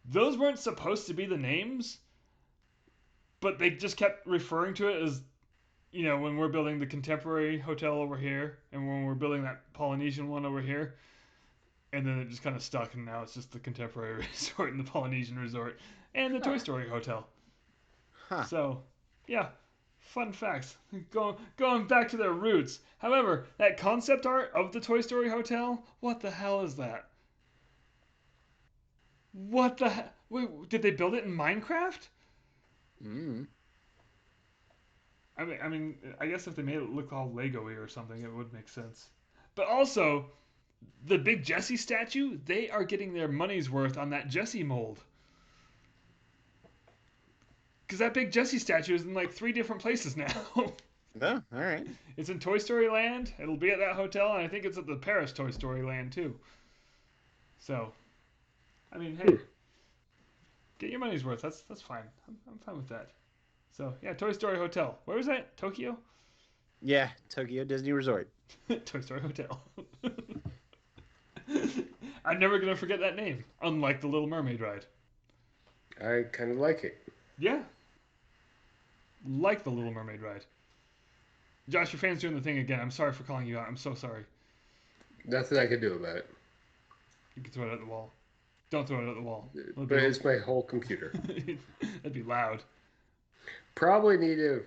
[SPEAKER 2] Those weren't supposed to be the names, but they just kept referring to it as, you know, when we're building the Contemporary Hotel over here, and when we're building that Polynesian one over here, and then it just kind of stuck, and now it's just the Contemporary Resort and the Polynesian Resort, and the Toy Story Hotel.
[SPEAKER 4] Huh.
[SPEAKER 2] So, yeah, fun facts. Going back to their roots. However, that concept art of the Toy Story Hotel, what the hell is that? What the hell? Wait, did they build it in Minecraft?
[SPEAKER 4] Mm.
[SPEAKER 2] I mean, I guess if they made it look all Lego-y or something, it would make sense. But also, the big Jessie statue, they are getting their money's worth on that Jessie mold. Because that big Jessie statue is in like 3 different places now.
[SPEAKER 4] Oh, all right.
[SPEAKER 2] It's in Toy Story Land. It'll be at that hotel, and I think it's at the Paris Toy Story Land too. So, I mean, hey, get your money's worth. That's fine. I'm fine with that. So, yeah, Toy Story Hotel. Where was that? Tokyo?
[SPEAKER 4] Yeah, Tokyo Disney Resort.
[SPEAKER 2] Toy Story Hotel. I'm never going to forget that name, unlike the Little Mermaid ride.
[SPEAKER 3] I kind of like it.
[SPEAKER 2] Yeah. Like the Little Mermaid ride. Josh, your fan's doing the thing again. I'm sorry for calling you out. I'm so sorry.
[SPEAKER 3] Nothing I can do about it.
[SPEAKER 2] You can throw it at the wall. Don't throw it at the wall.
[SPEAKER 3] But it's my whole computer.
[SPEAKER 2] That'd be loud.
[SPEAKER 3] Probably need to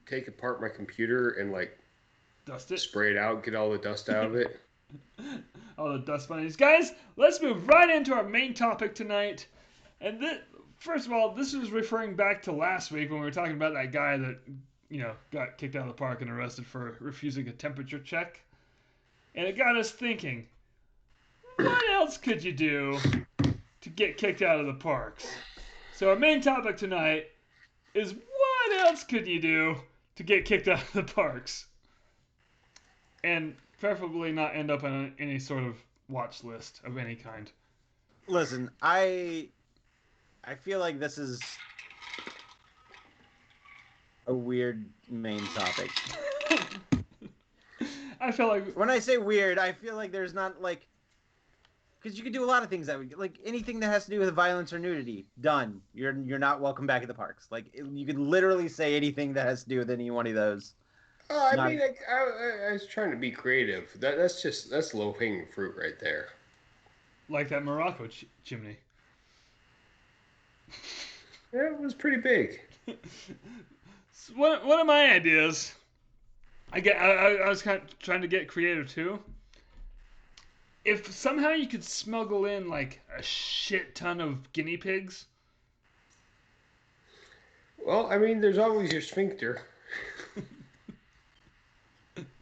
[SPEAKER 3] take apart my computer and like
[SPEAKER 2] Dust it.
[SPEAKER 3] spray it out, get all the dust out of it.
[SPEAKER 2] All the dust bunnies. Guys, let's move right into our main topic tonight. And first of all, this is referring back to last week when we were talking about that guy that, you know, got kicked out of the park and arrested for refusing a temperature check. And it got us thinking, what else could you do to get kicked out of the parks? So our main topic tonight is what else could you do to get kicked out of the parks? And preferably not end up on any sort of watch list of any kind.
[SPEAKER 4] Listen, I I feel like this is a weird main topic.
[SPEAKER 2] I feel like
[SPEAKER 4] When I say weird, I feel like there's not like, because you can do a lot of things that would, like anything that has to do with violence or nudity. Done. You're not welcome back at the parks. Like you can literally say anything that has to do with any one of those.
[SPEAKER 3] I
[SPEAKER 4] Not-
[SPEAKER 3] mean, I was trying to be creative. That's low hanging fruit right there.
[SPEAKER 2] like that Morocco chimney.
[SPEAKER 3] Yeah, it was pretty big.
[SPEAKER 2] So one of my ideas. I was kind of trying to get creative too. If somehow you could smuggle in like a shit ton of guinea pigs.
[SPEAKER 3] Well, I mean, there's always your sphincter.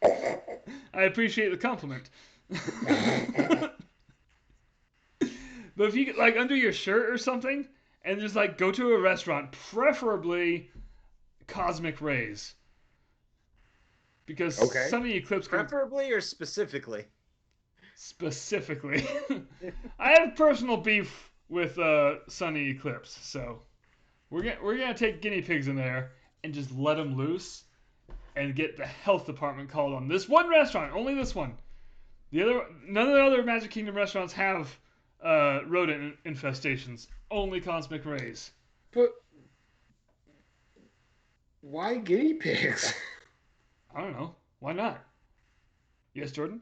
[SPEAKER 2] I appreciate the compliment. But if you could, like, under your shirt or something, and just like go to a restaurant, preferably Cosmic Rays, because
[SPEAKER 3] Okay.
[SPEAKER 2] Sunny Eclipse can
[SPEAKER 4] Preferably or specifically?
[SPEAKER 2] specifically. I have personal beef with Sunny Eclipse, so we're gonna take guinea pigs in there and just let them loose, and get the health department called on this one restaurant, only this one. None of the other Magic Kingdom restaurants have rodent infestations. Only Cosmic Rays.
[SPEAKER 3] But why guinea pigs?
[SPEAKER 2] I don't know. Why not? Yes, Jordan?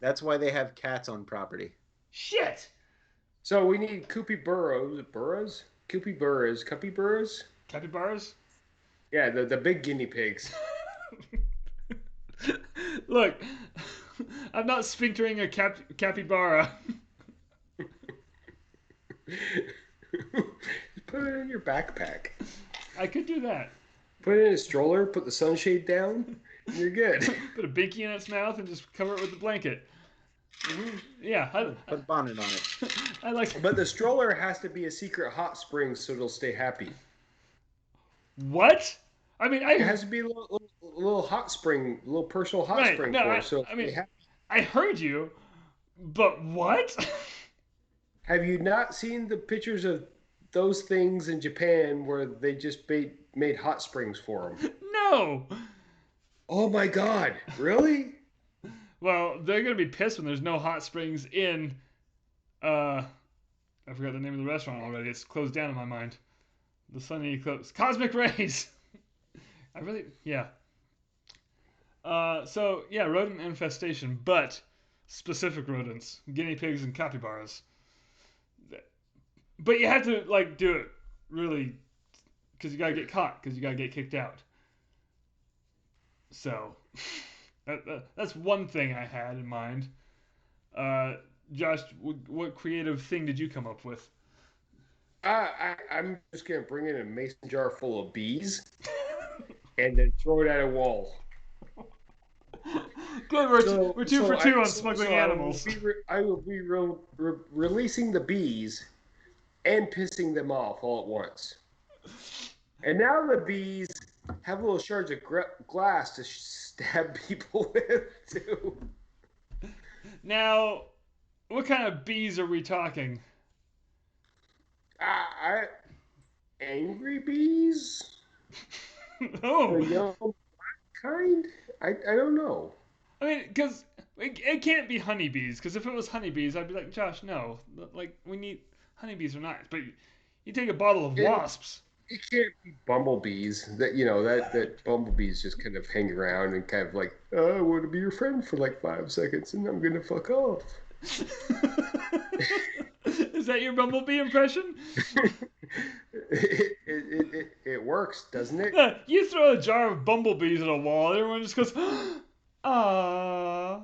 [SPEAKER 4] That's why they have cats on property.
[SPEAKER 2] Shit!
[SPEAKER 3] So we need capybaras.
[SPEAKER 2] Capybaras?
[SPEAKER 3] Yeah, the big guinea pigs.
[SPEAKER 2] Look, I'm not sphinctering a capybara.
[SPEAKER 3] Put it in your backpack.
[SPEAKER 2] I could do that.
[SPEAKER 3] Put it in a stroller. Put the sunshade down. And you're good.
[SPEAKER 2] Put a binky in its mouth and just cover it with the blanket. Yeah,
[SPEAKER 4] Put a bonnet on it.
[SPEAKER 2] I like.
[SPEAKER 3] But the stroller has to be a secret hot spring so it'll stay happy.
[SPEAKER 2] What? I mean,
[SPEAKER 3] It has to be a little hot spring, a little personal hot
[SPEAKER 2] Right,
[SPEAKER 3] spring
[SPEAKER 2] no,
[SPEAKER 3] for
[SPEAKER 2] I-
[SPEAKER 3] it. So
[SPEAKER 2] I mean-
[SPEAKER 3] stay happy.
[SPEAKER 2] I heard you, but what?
[SPEAKER 3] Have you not seen the pictures of those things in Japan where they just made hot springs for them?
[SPEAKER 2] No.
[SPEAKER 3] Oh my God! Really?
[SPEAKER 2] Well, they're gonna be pissed when there's no hot springs in. I forgot the name of the restaurant already. It's closed down in my mind. The Sunny Eclipse, Cosmic Rays. Yeah. So yeah, rodent infestation, but specific rodents, guinea pigs and capybaras. But you have to like do it really, because you gotta get caught, because you gotta get kicked out. So that's one thing I had in mind. Josh, what creative thing did you come up with?
[SPEAKER 3] I'm just gonna bring in a mason jar full of bees and then throw it at a wall.
[SPEAKER 2] Good, we're two for two on smuggling animals.
[SPEAKER 3] I will be releasing the bees and pissing them off all at once. And now the bees have little shards of glass to stab people with too.
[SPEAKER 2] Now, what kind of bees are we talking?
[SPEAKER 3] Angry bees?
[SPEAKER 2] Oh,
[SPEAKER 3] The yellow black kind? I don't know.
[SPEAKER 2] I mean, because it can't be honeybees. Because if it was honeybees, I'd be like, Josh, no. Like, we need honeybees are nice, but you take a bottle of wasps.
[SPEAKER 3] It can't be bumblebees. That bumblebees just kind of hang around and kind of like, oh, I want to be your friend for like 5 seconds and I'm gonna fuck off.
[SPEAKER 2] Is that your bumblebee impression?
[SPEAKER 3] It works, doesn't it?
[SPEAKER 2] Yeah, you throw a jar of bumblebees at a wall, everyone just goes, ah.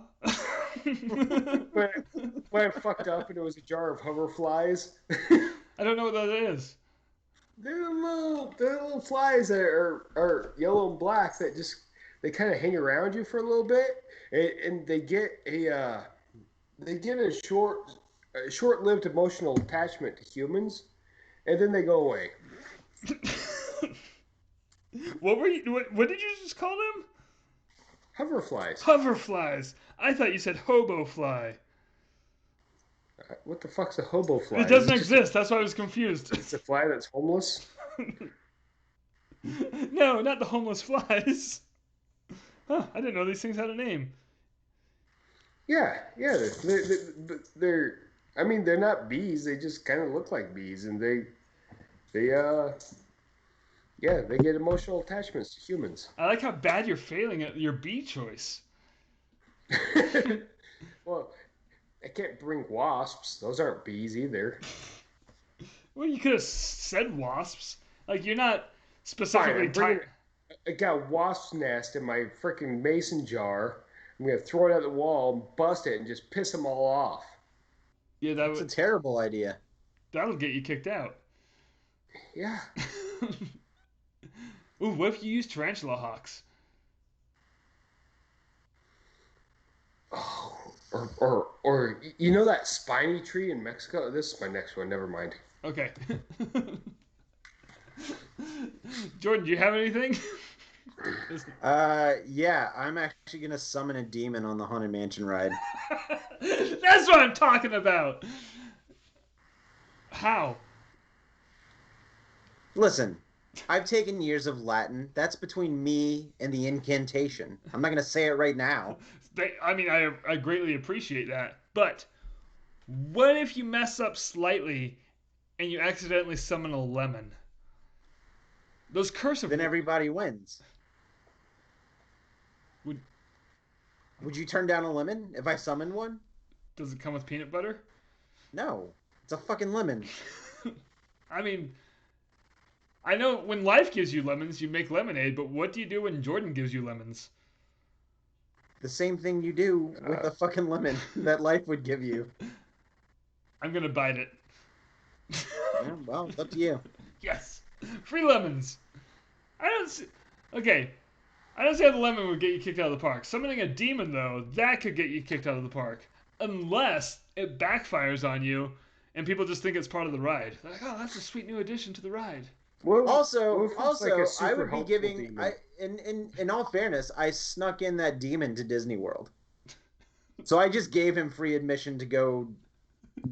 [SPEAKER 3] When I fucked up and it was a jar of hoverflies.
[SPEAKER 2] I don't know what that is.
[SPEAKER 3] They're little flies that are yellow and black that just they kind of hang around you for a little bit, and they get a short-lived emotional attachment to humans, and then they go away.
[SPEAKER 2] What did you just call them?
[SPEAKER 3] Hoverflies.
[SPEAKER 2] Hoverflies. I thought you said hobo fly.
[SPEAKER 3] What the fuck's a hobo fly?
[SPEAKER 2] It doesn't
[SPEAKER 3] Is just-
[SPEAKER 2] exist. That's why I was confused.
[SPEAKER 3] It's a fly that's homeless.
[SPEAKER 2] No, not the homeless flies. Huh, I didn't know these things had a name.
[SPEAKER 3] Yeah, yeah. They're I mean, they're not bees. They just kind of look like bees, and yeah, they get emotional attachments to humans.
[SPEAKER 2] I like how bad you're failing at your bee choice.
[SPEAKER 3] Well, I can't bring wasps. Those aren't bees either.
[SPEAKER 2] Well, you could have said wasps. Like, you're not
[SPEAKER 3] Fine,
[SPEAKER 2] specifically
[SPEAKER 3] I'm bringing.
[SPEAKER 2] tied.
[SPEAKER 3] I got a wasp's nest in my freaking mason jar. I'm gonna throw it at the wall, bust it, and just piss them all off.
[SPEAKER 2] Yeah, that
[SPEAKER 4] It's a
[SPEAKER 2] would,
[SPEAKER 4] terrible idea.
[SPEAKER 2] that'll get you kicked out.
[SPEAKER 3] Yeah.
[SPEAKER 2] Ooh, what if you use tarantula hawks?
[SPEAKER 3] Oh, or you know that spiny tree in Mexico? This is my next one. Never mind.
[SPEAKER 2] Okay. Jordan, do you have anything?
[SPEAKER 4] Yeah, I'm actually gonna summon a demon on the Haunted Mansion ride.
[SPEAKER 2] That's what I'm talking about. How?
[SPEAKER 4] Listen, I've taken years of Latin. That's between me and the incantation. I'm not gonna say it right now.
[SPEAKER 2] I mean, I greatly appreciate that. But what if you mess up slightly and you accidentally summon a lemon? Those cursive.
[SPEAKER 4] Then everybody wins.
[SPEAKER 2] Would-
[SPEAKER 4] Would you turn down a lemon if I summoned one?
[SPEAKER 2] Does it come with peanut butter?
[SPEAKER 4] No. It's a fucking lemon.
[SPEAKER 2] I mean, I know when life gives you lemons, you make lemonade, but what do you do when Jordan gives you lemons?
[SPEAKER 4] The same thing you do with a fucking lemon that life would give you.
[SPEAKER 2] I'm gonna bite it.
[SPEAKER 4] Yeah, well, it's up to you.
[SPEAKER 2] Yes, free lemons. I don't see. Okay, I don't see how the lemon would get you kicked out of the park. Summoning a demon, though, that could get you kicked out of the park, unless it backfires on you and people just think it's part of the ride. They're like, oh, that's a sweet new addition to the ride.
[SPEAKER 3] What
[SPEAKER 4] Also,
[SPEAKER 3] if it's like a
[SPEAKER 4] I
[SPEAKER 3] super
[SPEAKER 4] would be
[SPEAKER 3] helpful
[SPEAKER 4] giving.
[SPEAKER 3] demon?
[SPEAKER 4] In all fairness, I snuck in that demon to Disney World, so I just gave him free admission to go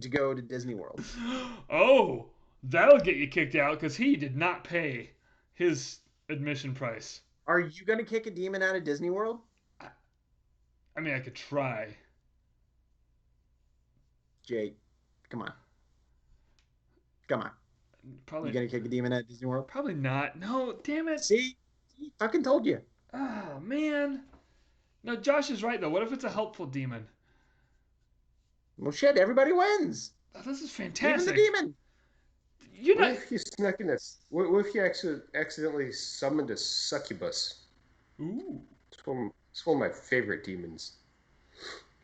[SPEAKER 4] to Disney World.
[SPEAKER 2] Oh, that'll get you kicked out because he did not pay his admission price.
[SPEAKER 4] Are you gonna kick a demon out of Disney World?
[SPEAKER 2] I mean, I could try.
[SPEAKER 4] Jake, come on. Come on.
[SPEAKER 2] Probably.
[SPEAKER 4] You gonna kick a demon at Disney World?
[SPEAKER 2] Probably not. No, damn it.
[SPEAKER 4] See? Fucking told you.
[SPEAKER 2] Oh, man. No, Josh is right, though. What if it's a helpful demon?
[SPEAKER 4] Well, shit, everybody wins.
[SPEAKER 2] Oh, this is
[SPEAKER 4] Even
[SPEAKER 2] fantastic.
[SPEAKER 4] the demon.
[SPEAKER 2] You're
[SPEAKER 3] What
[SPEAKER 2] not.
[SPEAKER 3] if you snuck in what if you accidentally summoned a succubus?
[SPEAKER 2] Ooh.
[SPEAKER 3] It's one of my favorite demons.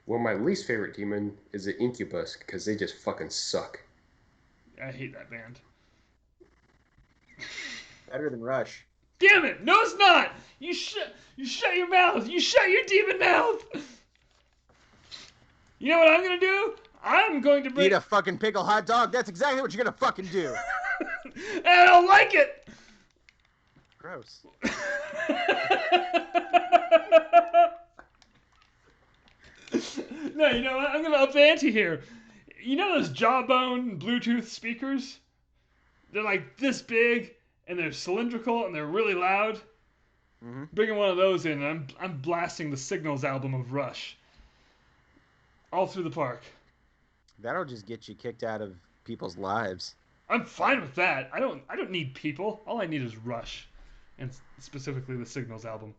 [SPEAKER 3] Well, my least favorite demon is the incubus because they just fucking suck.
[SPEAKER 2] I hate that band.
[SPEAKER 4] Better than Rush.
[SPEAKER 2] Damn it! No, it's not. You shut your mouth. You shut your demon mouth. You know what I'm gonna do? I'm going to bring.
[SPEAKER 4] Eat a fucking pickle hot dog. That's exactly what you're gonna fucking do.
[SPEAKER 2] And I don't like it.
[SPEAKER 4] Gross.
[SPEAKER 2] No, you know what? I'm gonna up the ante here. You know those Jawbone Bluetooth speakers? They're like this big, and they're cylindrical, and they're really loud.
[SPEAKER 4] Mm-hmm.
[SPEAKER 2] Bringing one of those in, and I'm blasting the Signals album of Rush all through the park.
[SPEAKER 4] That'll just get you kicked out of people's lives.
[SPEAKER 2] I'm fine with that. I don't need people. All I need is Rush, and specifically the Signals album.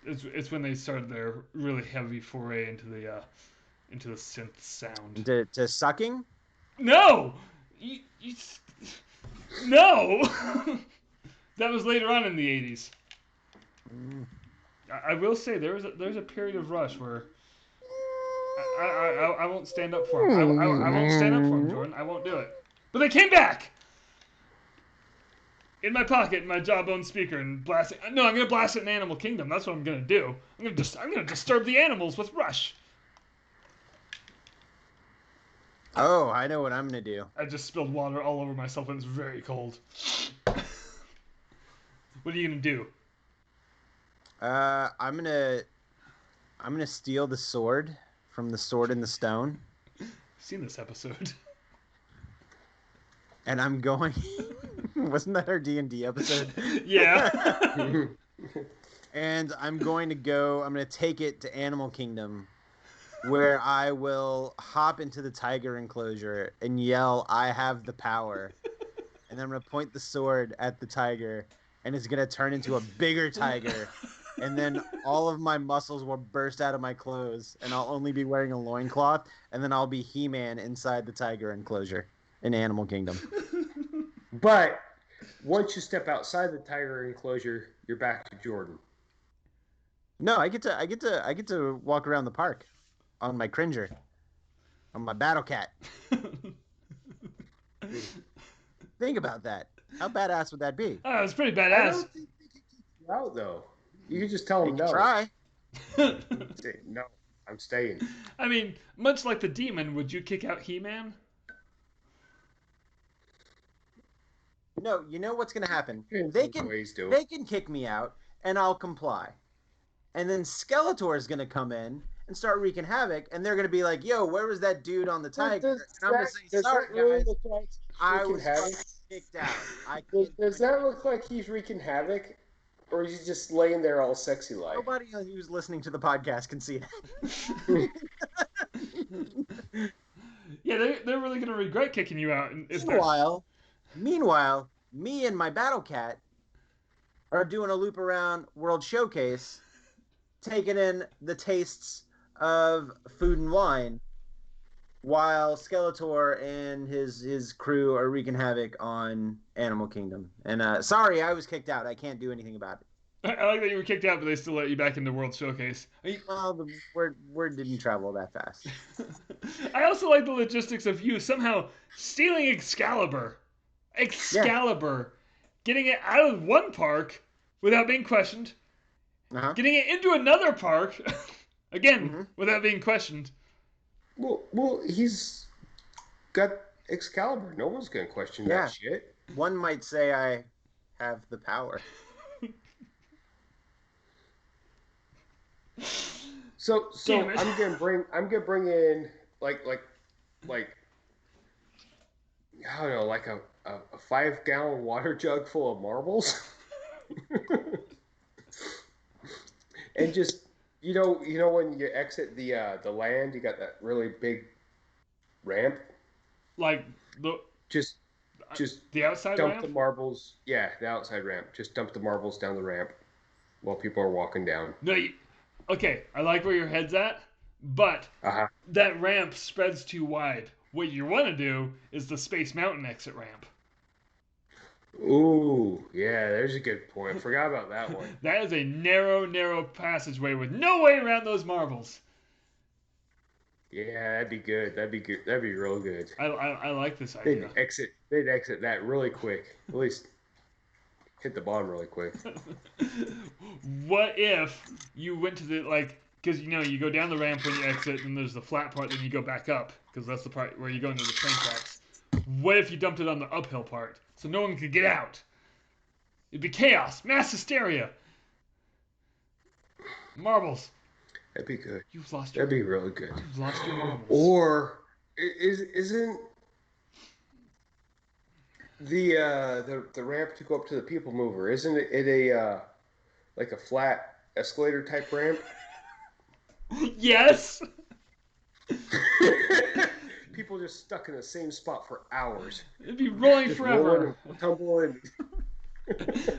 [SPEAKER 2] It's when they started their really heavy foray into the synth sound.
[SPEAKER 4] To sucking?
[SPEAKER 2] No, no. That was later on in the '80s. I will say there's a period of Rush where I won't stand up for him. I won't stand up for him, Jordan. I won't do it. But they came back in my pocket, in my Jawbone speaker, and blast it. No, I'm gonna blast it in Animal Kingdom. That's what I'm gonna do. I'm gonna disturb the animals with Rush.
[SPEAKER 4] Oh, I know what I'm gonna do.
[SPEAKER 2] I just spilled water all over myself, and it's very cold. What are you gonna do?
[SPEAKER 4] I'm gonna steal the sword from the Sword in the Stone,
[SPEAKER 2] seen this episode.
[SPEAKER 4] And I'm going. Wasn't that our D&D episode?
[SPEAKER 2] Yeah.
[SPEAKER 4] And I'm going to take it to Animal Kingdom, where I will hop into the tiger enclosure and yell, "I have the power." And I'm going to point the sword at the tiger, and it's going to turn into a bigger tiger. And then all of my muscles will burst out of my clothes, and I'll only be wearing a loincloth, and then I'll be He-Man inside the tiger enclosure in Animal Kingdom.
[SPEAKER 3] But once you step outside the tiger enclosure, you're back to Jordan.
[SPEAKER 4] No, I get to walk around the park on my Cringer, on my Battle Cat. Think about that. How badass would that be?
[SPEAKER 2] Oh, it's pretty
[SPEAKER 3] I
[SPEAKER 2] badass.
[SPEAKER 3] don't think they can kick you out, though. You can just tell them
[SPEAKER 4] You can
[SPEAKER 3] no.
[SPEAKER 4] try.
[SPEAKER 3] Say, no, I'm staying.
[SPEAKER 2] I mean, much like the demon, would you kick out He-Man?
[SPEAKER 4] No, you know what's gonna happen?
[SPEAKER 3] Depends
[SPEAKER 4] They
[SPEAKER 3] on
[SPEAKER 4] can
[SPEAKER 3] the ways to-
[SPEAKER 4] they can kick me out, and I'll comply. And then Skeletor is gonna come in and start wreaking havoc, and they're gonna be like, "Yo, where was that dude on the tiger?" And I'm gonna say,
[SPEAKER 3] does
[SPEAKER 4] "Sorry,
[SPEAKER 3] that really
[SPEAKER 4] guys,
[SPEAKER 3] look like
[SPEAKER 4] I
[SPEAKER 3] wreaking
[SPEAKER 4] was
[SPEAKER 3] havoc?
[SPEAKER 4] fucking kicked out. I
[SPEAKER 3] Does,
[SPEAKER 4] can't."
[SPEAKER 3] does that look like he's wreaking havoc? Or is he just laying there all sexy like?
[SPEAKER 4] Nobody who's listening to the podcast can see that.
[SPEAKER 2] Yeah, they're really gonna regret kicking you out. If they're...
[SPEAKER 4] Meanwhile, me and my Battle Cat are doing a loop around World Showcase, taking in the tastes of food and wine, while Skeletor and his crew are wreaking havoc on Animal Kingdom. And sorry, I was kicked out. I can't do anything about it.
[SPEAKER 2] I like that you were kicked out, but they still let you back into World Showcase.
[SPEAKER 4] Well, the word didn't travel that fast.
[SPEAKER 2] I also like the logistics of you somehow stealing Excalibur, getting it out of one park without being questioned,
[SPEAKER 4] Uh-huh.
[SPEAKER 2] getting it into another park, again without being questioned.
[SPEAKER 3] Well, he's got Excalibur. No one's gonna question that shit.
[SPEAKER 4] One might say I have the power.
[SPEAKER 3] So
[SPEAKER 2] Damn it.
[SPEAKER 3] I'm gonna bring in like I don't know, like a 5-gallon water jug full of marbles. And just you know when you exit the land, you got that really big ramp.
[SPEAKER 2] Like
[SPEAKER 3] Just
[SPEAKER 2] the outside
[SPEAKER 3] dump
[SPEAKER 2] ramp?
[SPEAKER 3] the marbles. Yeah, the outside ramp. Just dump the marbles down the ramp while people are walking down.
[SPEAKER 2] No, okay, I like where your head's at, but that ramp spreads too wide. What you want to do is the Space Mountain exit ramp.
[SPEAKER 3] Ooh, yeah, there's a good point. Forgot about that one.
[SPEAKER 2] That is a narrow passageway with no way around those marbles.
[SPEAKER 3] Yeah, that'd be good. That'd be good. That'd be real good.
[SPEAKER 2] I like this idea.
[SPEAKER 3] They'd exit that really quick. At least hit the bottom really quick.
[SPEAKER 2] What if you went to the because you go down the ramp when you exit, and there's the flat part, then you go back up because that's the part where you go into the train tracks. What if you dumped it on the uphill part so no one could get out? It'd be chaos, mass hysteria. Marbles.
[SPEAKER 3] That'd be good.
[SPEAKER 2] You've lost your.
[SPEAKER 3] That'd be really good.
[SPEAKER 2] You've lost your marbles.
[SPEAKER 3] Or isn't the ramp to go up to the people mover? Isn't it a like a flat escalator type ramp?
[SPEAKER 2] Yes.
[SPEAKER 3] People just stuck in the same spot for hours.
[SPEAKER 2] It'd be rolling
[SPEAKER 3] Just
[SPEAKER 2] forever.
[SPEAKER 3] rolling and tumbling.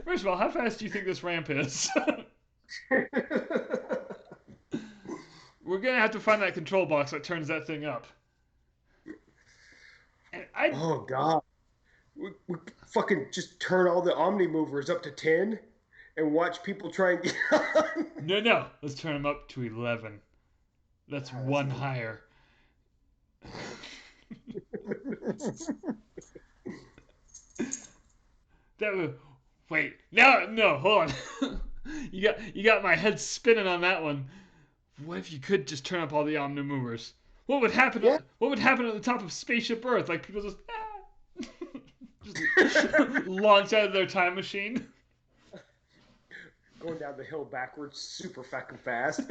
[SPEAKER 2] First of all, how fast do you think this ramp is? We're gonna have to find that control box that turns that thing up. And
[SPEAKER 3] Oh God, we fucking just turn all the Omni movers up to 10 and watch people try and get on.
[SPEAKER 2] No, let's turn them up to 11. That's one higher. That would wait. No, hold on. You got my head spinning on that one. What if you could just turn up all the Omni movers? What would happen?
[SPEAKER 3] Yeah.
[SPEAKER 2] What would happen at the top of Spaceship Earth? Like people just just launch out of their time machine.
[SPEAKER 3] Going down the hill backwards, super fucking fast.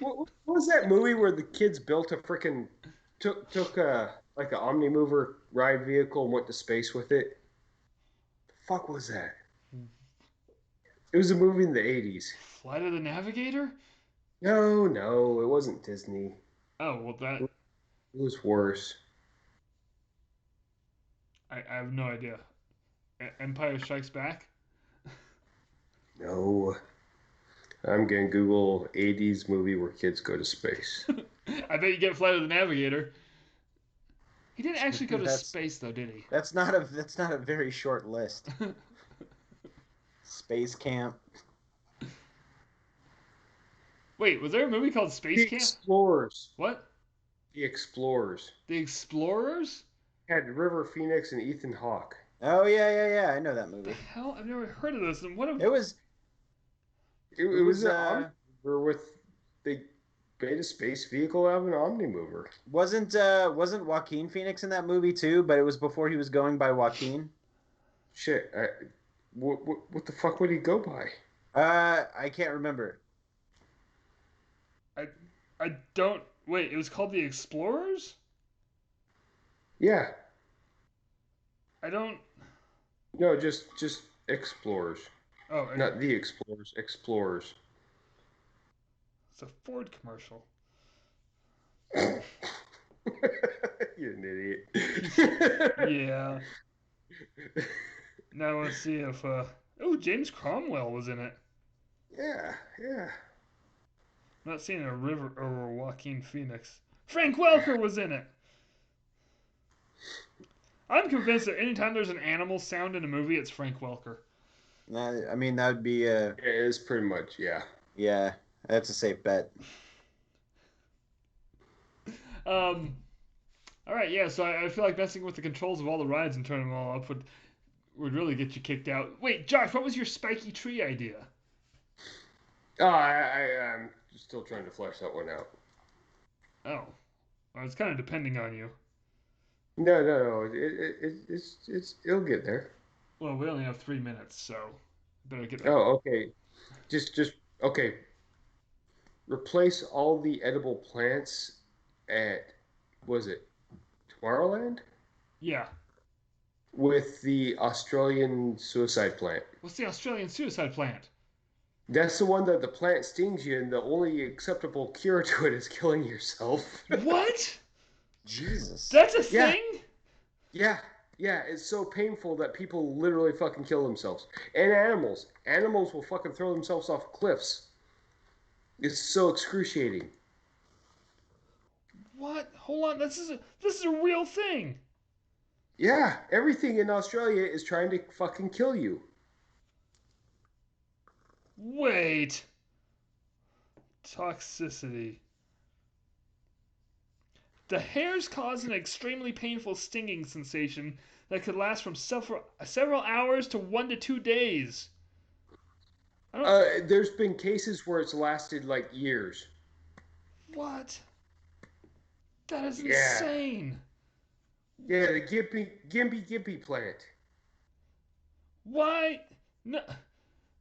[SPEAKER 3] What was that movie where the kids built a freaking took a like an Omnimover ride vehicle and went to space with it? The fuck was that? It was a movie in the 80s.
[SPEAKER 2] Flight of the Navigator?
[SPEAKER 3] No, it wasn't Disney.
[SPEAKER 2] Oh, well, that.
[SPEAKER 3] It was worse.
[SPEAKER 2] I have no idea. Empire Strikes Back?
[SPEAKER 3] No. I'm gonna Google 80s movie where kids go to space.
[SPEAKER 2] I bet you get Flight of the Navigator. He didn't actually go to
[SPEAKER 4] That's-
[SPEAKER 2] space, though, did he?
[SPEAKER 4] That's not a very short list. Space Camp.
[SPEAKER 2] Wait, was there a movie called Space
[SPEAKER 3] The
[SPEAKER 2] Camp?
[SPEAKER 3] Explorers.
[SPEAKER 2] What?
[SPEAKER 3] The Explorers.
[SPEAKER 2] The Explorers?
[SPEAKER 3] Had River Phoenix and Ethan Hawke.
[SPEAKER 4] Oh yeah. I know that
[SPEAKER 2] What
[SPEAKER 4] movie.
[SPEAKER 2] the hell? I've never heard of this. And what?
[SPEAKER 4] It was.
[SPEAKER 3] It was an Omnimover with they made a space vehicle out of an Omnimover.
[SPEAKER 4] Wasn't Joaquin Phoenix in that movie too? But it was before he was going by Joaquin.
[SPEAKER 3] Shit. What the fuck would he go by?
[SPEAKER 4] I can't remember.
[SPEAKER 2] I don't. Wait, it was called The Explorers?
[SPEAKER 3] Yeah.
[SPEAKER 2] I don't.
[SPEAKER 3] No, just Explorers.
[SPEAKER 2] Oh,
[SPEAKER 3] Not The Explorers. Explorers.
[SPEAKER 2] it's a Ford commercial.
[SPEAKER 3] You're an idiot.
[SPEAKER 2] Yeah. Now I want to see if. Oh, James Cromwell was in it.
[SPEAKER 3] Yeah.
[SPEAKER 2] I'm not seeing a River or Joaquin Phoenix. Frank Welker was in it. I'm convinced that anytime there's an animal sound in a movie, it's Frank Welker.
[SPEAKER 4] I mean, that would be
[SPEAKER 3] It is pretty much, yeah.
[SPEAKER 4] yeah. That's a safe bet.
[SPEAKER 2] All right, yeah. So I feel like messing with the controls of all the rides and turning them all up would really get you kicked out. Wait, Josh, what was your spiky tree idea?
[SPEAKER 3] Oh, I'm still trying to flesh that one out.
[SPEAKER 2] Oh, well, it's kind of depending on you.
[SPEAKER 3] No. It'll get there.
[SPEAKER 2] Well, we only have 3 minutes, so better get that.
[SPEAKER 3] Oh, okay. Just okay. Replace all the edible plants at was it Tomorrowland
[SPEAKER 2] Yeah.
[SPEAKER 3] with the Australian suicide plant.
[SPEAKER 2] What's the Australian suicide plant?
[SPEAKER 3] That's the one that the plant stings you, and the only acceptable cure to it is killing yourself.
[SPEAKER 2] What?
[SPEAKER 4] Jesus.
[SPEAKER 2] That's a
[SPEAKER 3] Yeah.
[SPEAKER 2] thing?
[SPEAKER 3] Yeah, it's so painful that people literally fucking kill themselves. And animals will fucking throw themselves off cliffs. It's so excruciating.
[SPEAKER 2] What? Hold on. This is a real thing.
[SPEAKER 3] Yeah, everything in Australia is trying to fucking kill you.
[SPEAKER 2] Wait. Toxicity. The hairs cause an extremely painful stinging sensation that could last from several hours to 1 to 2 days.
[SPEAKER 3] There's been cases where it's lasted like years.
[SPEAKER 2] What? That is
[SPEAKER 3] Yeah.
[SPEAKER 2] insane.
[SPEAKER 3] Yeah, the Gimpy plant.
[SPEAKER 2] Why? No.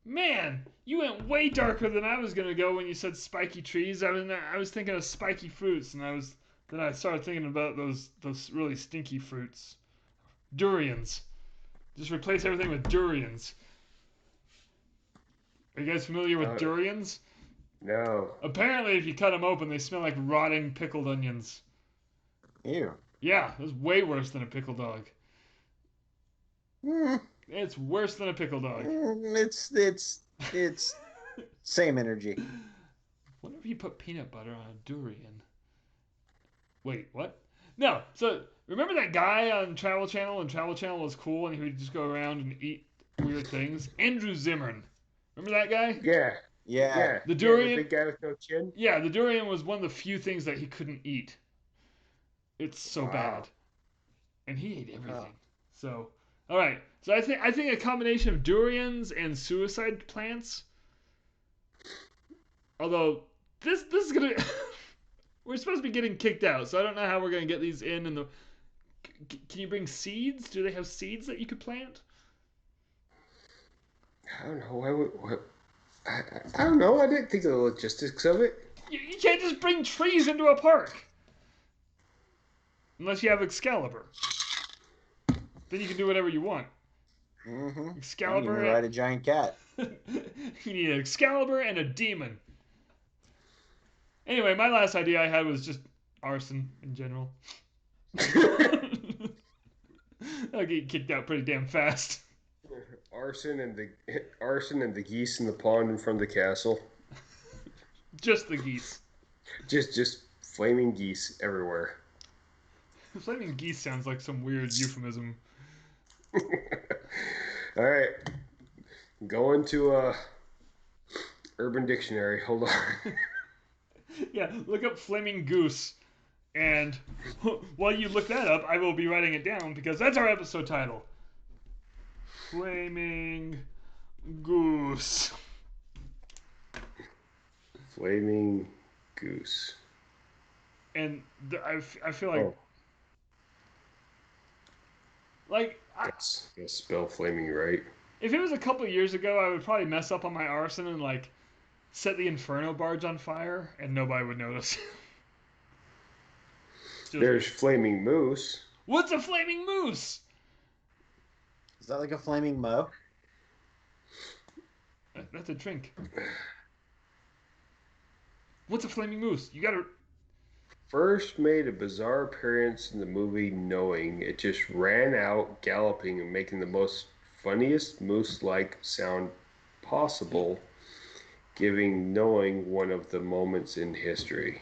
[SPEAKER 2] Man, you went way darker than I was gonna go when you said spiky trees. I was thinking of spiky fruits, and then I started thinking about those really stinky fruits. Durians. Just replace everything with durians. Are you guys familiar with durians?
[SPEAKER 3] No.
[SPEAKER 2] Apparently, if you cut them open, they smell like rotting pickled onions.
[SPEAKER 4] Ew.
[SPEAKER 2] Yeah, it's way worse than a pickle dog.
[SPEAKER 4] Mm,
[SPEAKER 2] It's worse than a pickle dog.
[SPEAKER 4] it's same energy.
[SPEAKER 2] What if you put peanut butter on a durian? Wait, what? No, so remember that guy on Travel Channel, and Travel Channel was cool, and he would just go around and eat weird things? Andrew Zimmern. Remember that guy?
[SPEAKER 3] Yeah.
[SPEAKER 2] The durian.
[SPEAKER 3] Yeah, the big guy with no chin.
[SPEAKER 2] Yeah, the durian was one of the few things that he couldn't eat. It's so
[SPEAKER 3] Wow.
[SPEAKER 2] bad. And he ate everything. So, all right. So I think a combination of durians and suicide plants. Although this is gonna, we're supposed to be getting kicked out, so I don't know how we're gonna get these in. And can you bring seeds? Do they have seeds that you could plant?
[SPEAKER 3] I don't know. I don't know. I didn't think of the logistics of it.
[SPEAKER 2] You can't just bring trees into a park. Unless you have Excalibur. Then you can do whatever you want.
[SPEAKER 4] Mm-hmm.
[SPEAKER 2] Excalibur.
[SPEAKER 4] You ride a giant cat.
[SPEAKER 2] You need an Excalibur and a demon. Anyway, my last idea I had was just arson in general. I'll get kicked out pretty damn fast.
[SPEAKER 3] Arson and the geese in the pond in front of the castle.
[SPEAKER 2] Just the geese.
[SPEAKER 3] Just flaming geese everywhere.
[SPEAKER 2] Flaming geese sounds like some weird euphemism.
[SPEAKER 3] All right, going to Urban Dictionary. Hold on.
[SPEAKER 2] Yeah, look up flaming goose. And while you look that up, I will be writing it down because that's our episode title. Flaming goose.
[SPEAKER 3] Flaming goose.
[SPEAKER 2] And I feel like... Like,
[SPEAKER 3] That's spell flaming right.
[SPEAKER 2] if it was a couple years ago, I would probably mess up on my arson and, like, set the Inferno barge on fire, and nobody would notice.
[SPEAKER 3] There's flaming moose.
[SPEAKER 2] What's a flaming moose?
[SPEAKER 4] Is that like a flaming moe?
[SPEAKER 2] That's a drink. What's a flaming moose? You gotta...
[SPEAKER 3] First made a bizarre appearance in the movie Knowing. It just ran out, galloping and making the most funniest moose-like sound possible, giving Knowing one of the moments in history.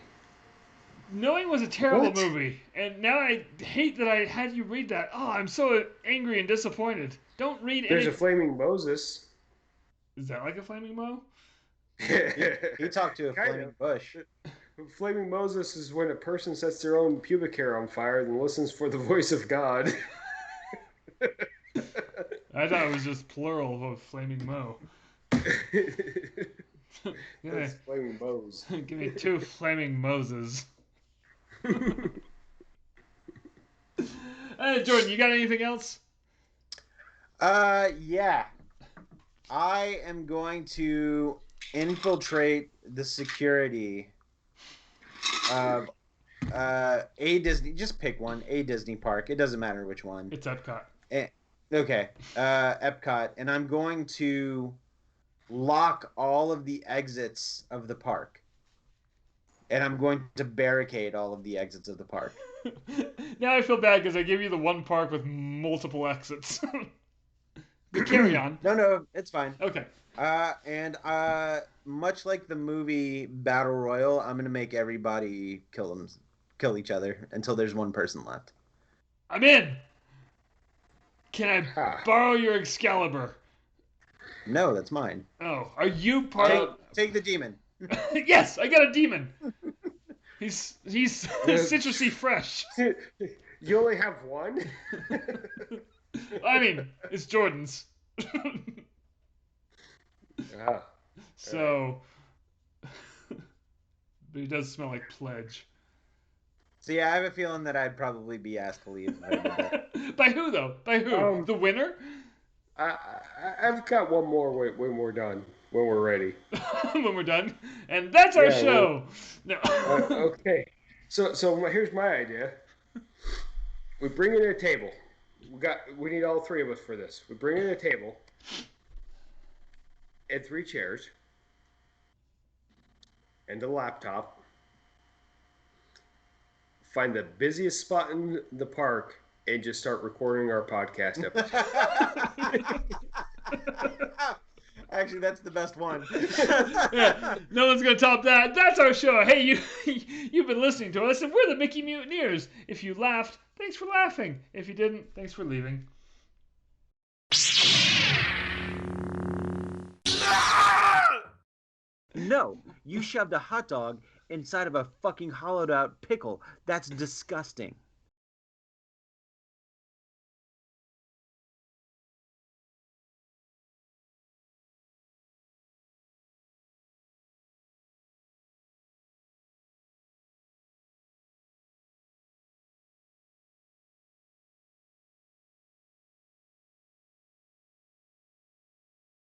[SPEAKER 2] Knowing was a terrible
[SPEAKER 3] What?
[SPEAKER 2] movie, and now I hate that I had you read that. Oh, I'm so angry and disappointed. Don't read
[SPEAKER 3] There's
[SPEAKER 2] any...
[SPEAKER 3] a flaming Moses.
[SPEAKER 2] Is that like a flaming mo?
[SPEAKER 4] He talked to a
[SPEAKER 3] Kind
[SPEAKER 4] flaming
[SPEAKER 3] of.
[SPEAKER 4] bush.
[SPEAKER 3] Flaming Moses is when a person sets their own pubic hair on fire and listens for the voice of God.
[SPEAKER 2] I thought it was just plural of flaming mo.
[SPEAKER 3] That's flaming Moses.
[SPEAKER 2] Give me 2 flaming Moses. Hey, Jordan, you got anything else?
[SPEAKER 4] Yeah. I am going to infiltrate the security of a Disney. Just pick one. A Disney park. It doesn't matter which one.
[SPEAKER 2] It's Epcot.
[SPEAKER 4] Okay. Epcot, and I'm going to lock all of the exits of the park. And I'm going to barricade all of the exits of the park.
[SPEAKER 2] Now I feel bad because I gave you the one park with multiple exits. But carry on.
[SPEAKER 4] No, it's fine.
[SPEAKER 2] Okay.
[SPEAKER 4] And much like the movie Battle Royale, I'm gonna make everybody kill each other until there's one person left.
[SPEAKER 2] I'm in. Can I borrow your Excalibur?
[SPEAKER 4] No, that's mine.
[SPEAKER 2] Oh, are you part of...
[SPEAKER 4] Take the demon.
[SPEAKER 2] Yes, I got a demon. He's citrusy fresh.
[SPEAKER 3] You only have one?
[SPEAKER 2] I mean, it's Jordan's. So, but he does smell like pledge.
[SPEAKER 4] So yeah, I have a feeling that I'd probably be asked to leave.
[SPEAKER 2] By who though? By who? The winner?
[SPEAKER 3] I've got one more when we're done. When we're ready.
[SPEAKER 2] When we're done, and that's our show. No.
[SPEAKER 3] Okay. So here's my idea. We bring in a table. We need all 3 of us for this. We bring in a table and 3 chairs and a laptop. Find the busiest spot in the park and just start recording our podcast episode.
[SPEAKER 4] Actually, that's the best one.
[SPEAKER 2] Yeah, no one's gonna top that. That's our show. Hey, you've been listening to us, and we're the Mickey Mutineers. If you laughed, thanks for laughing. If you didn't, thanks for leaving.
[SPEAKER 4] No, you shoved a hot dog inside of a fucking hollowed out pickle. That's disgusting.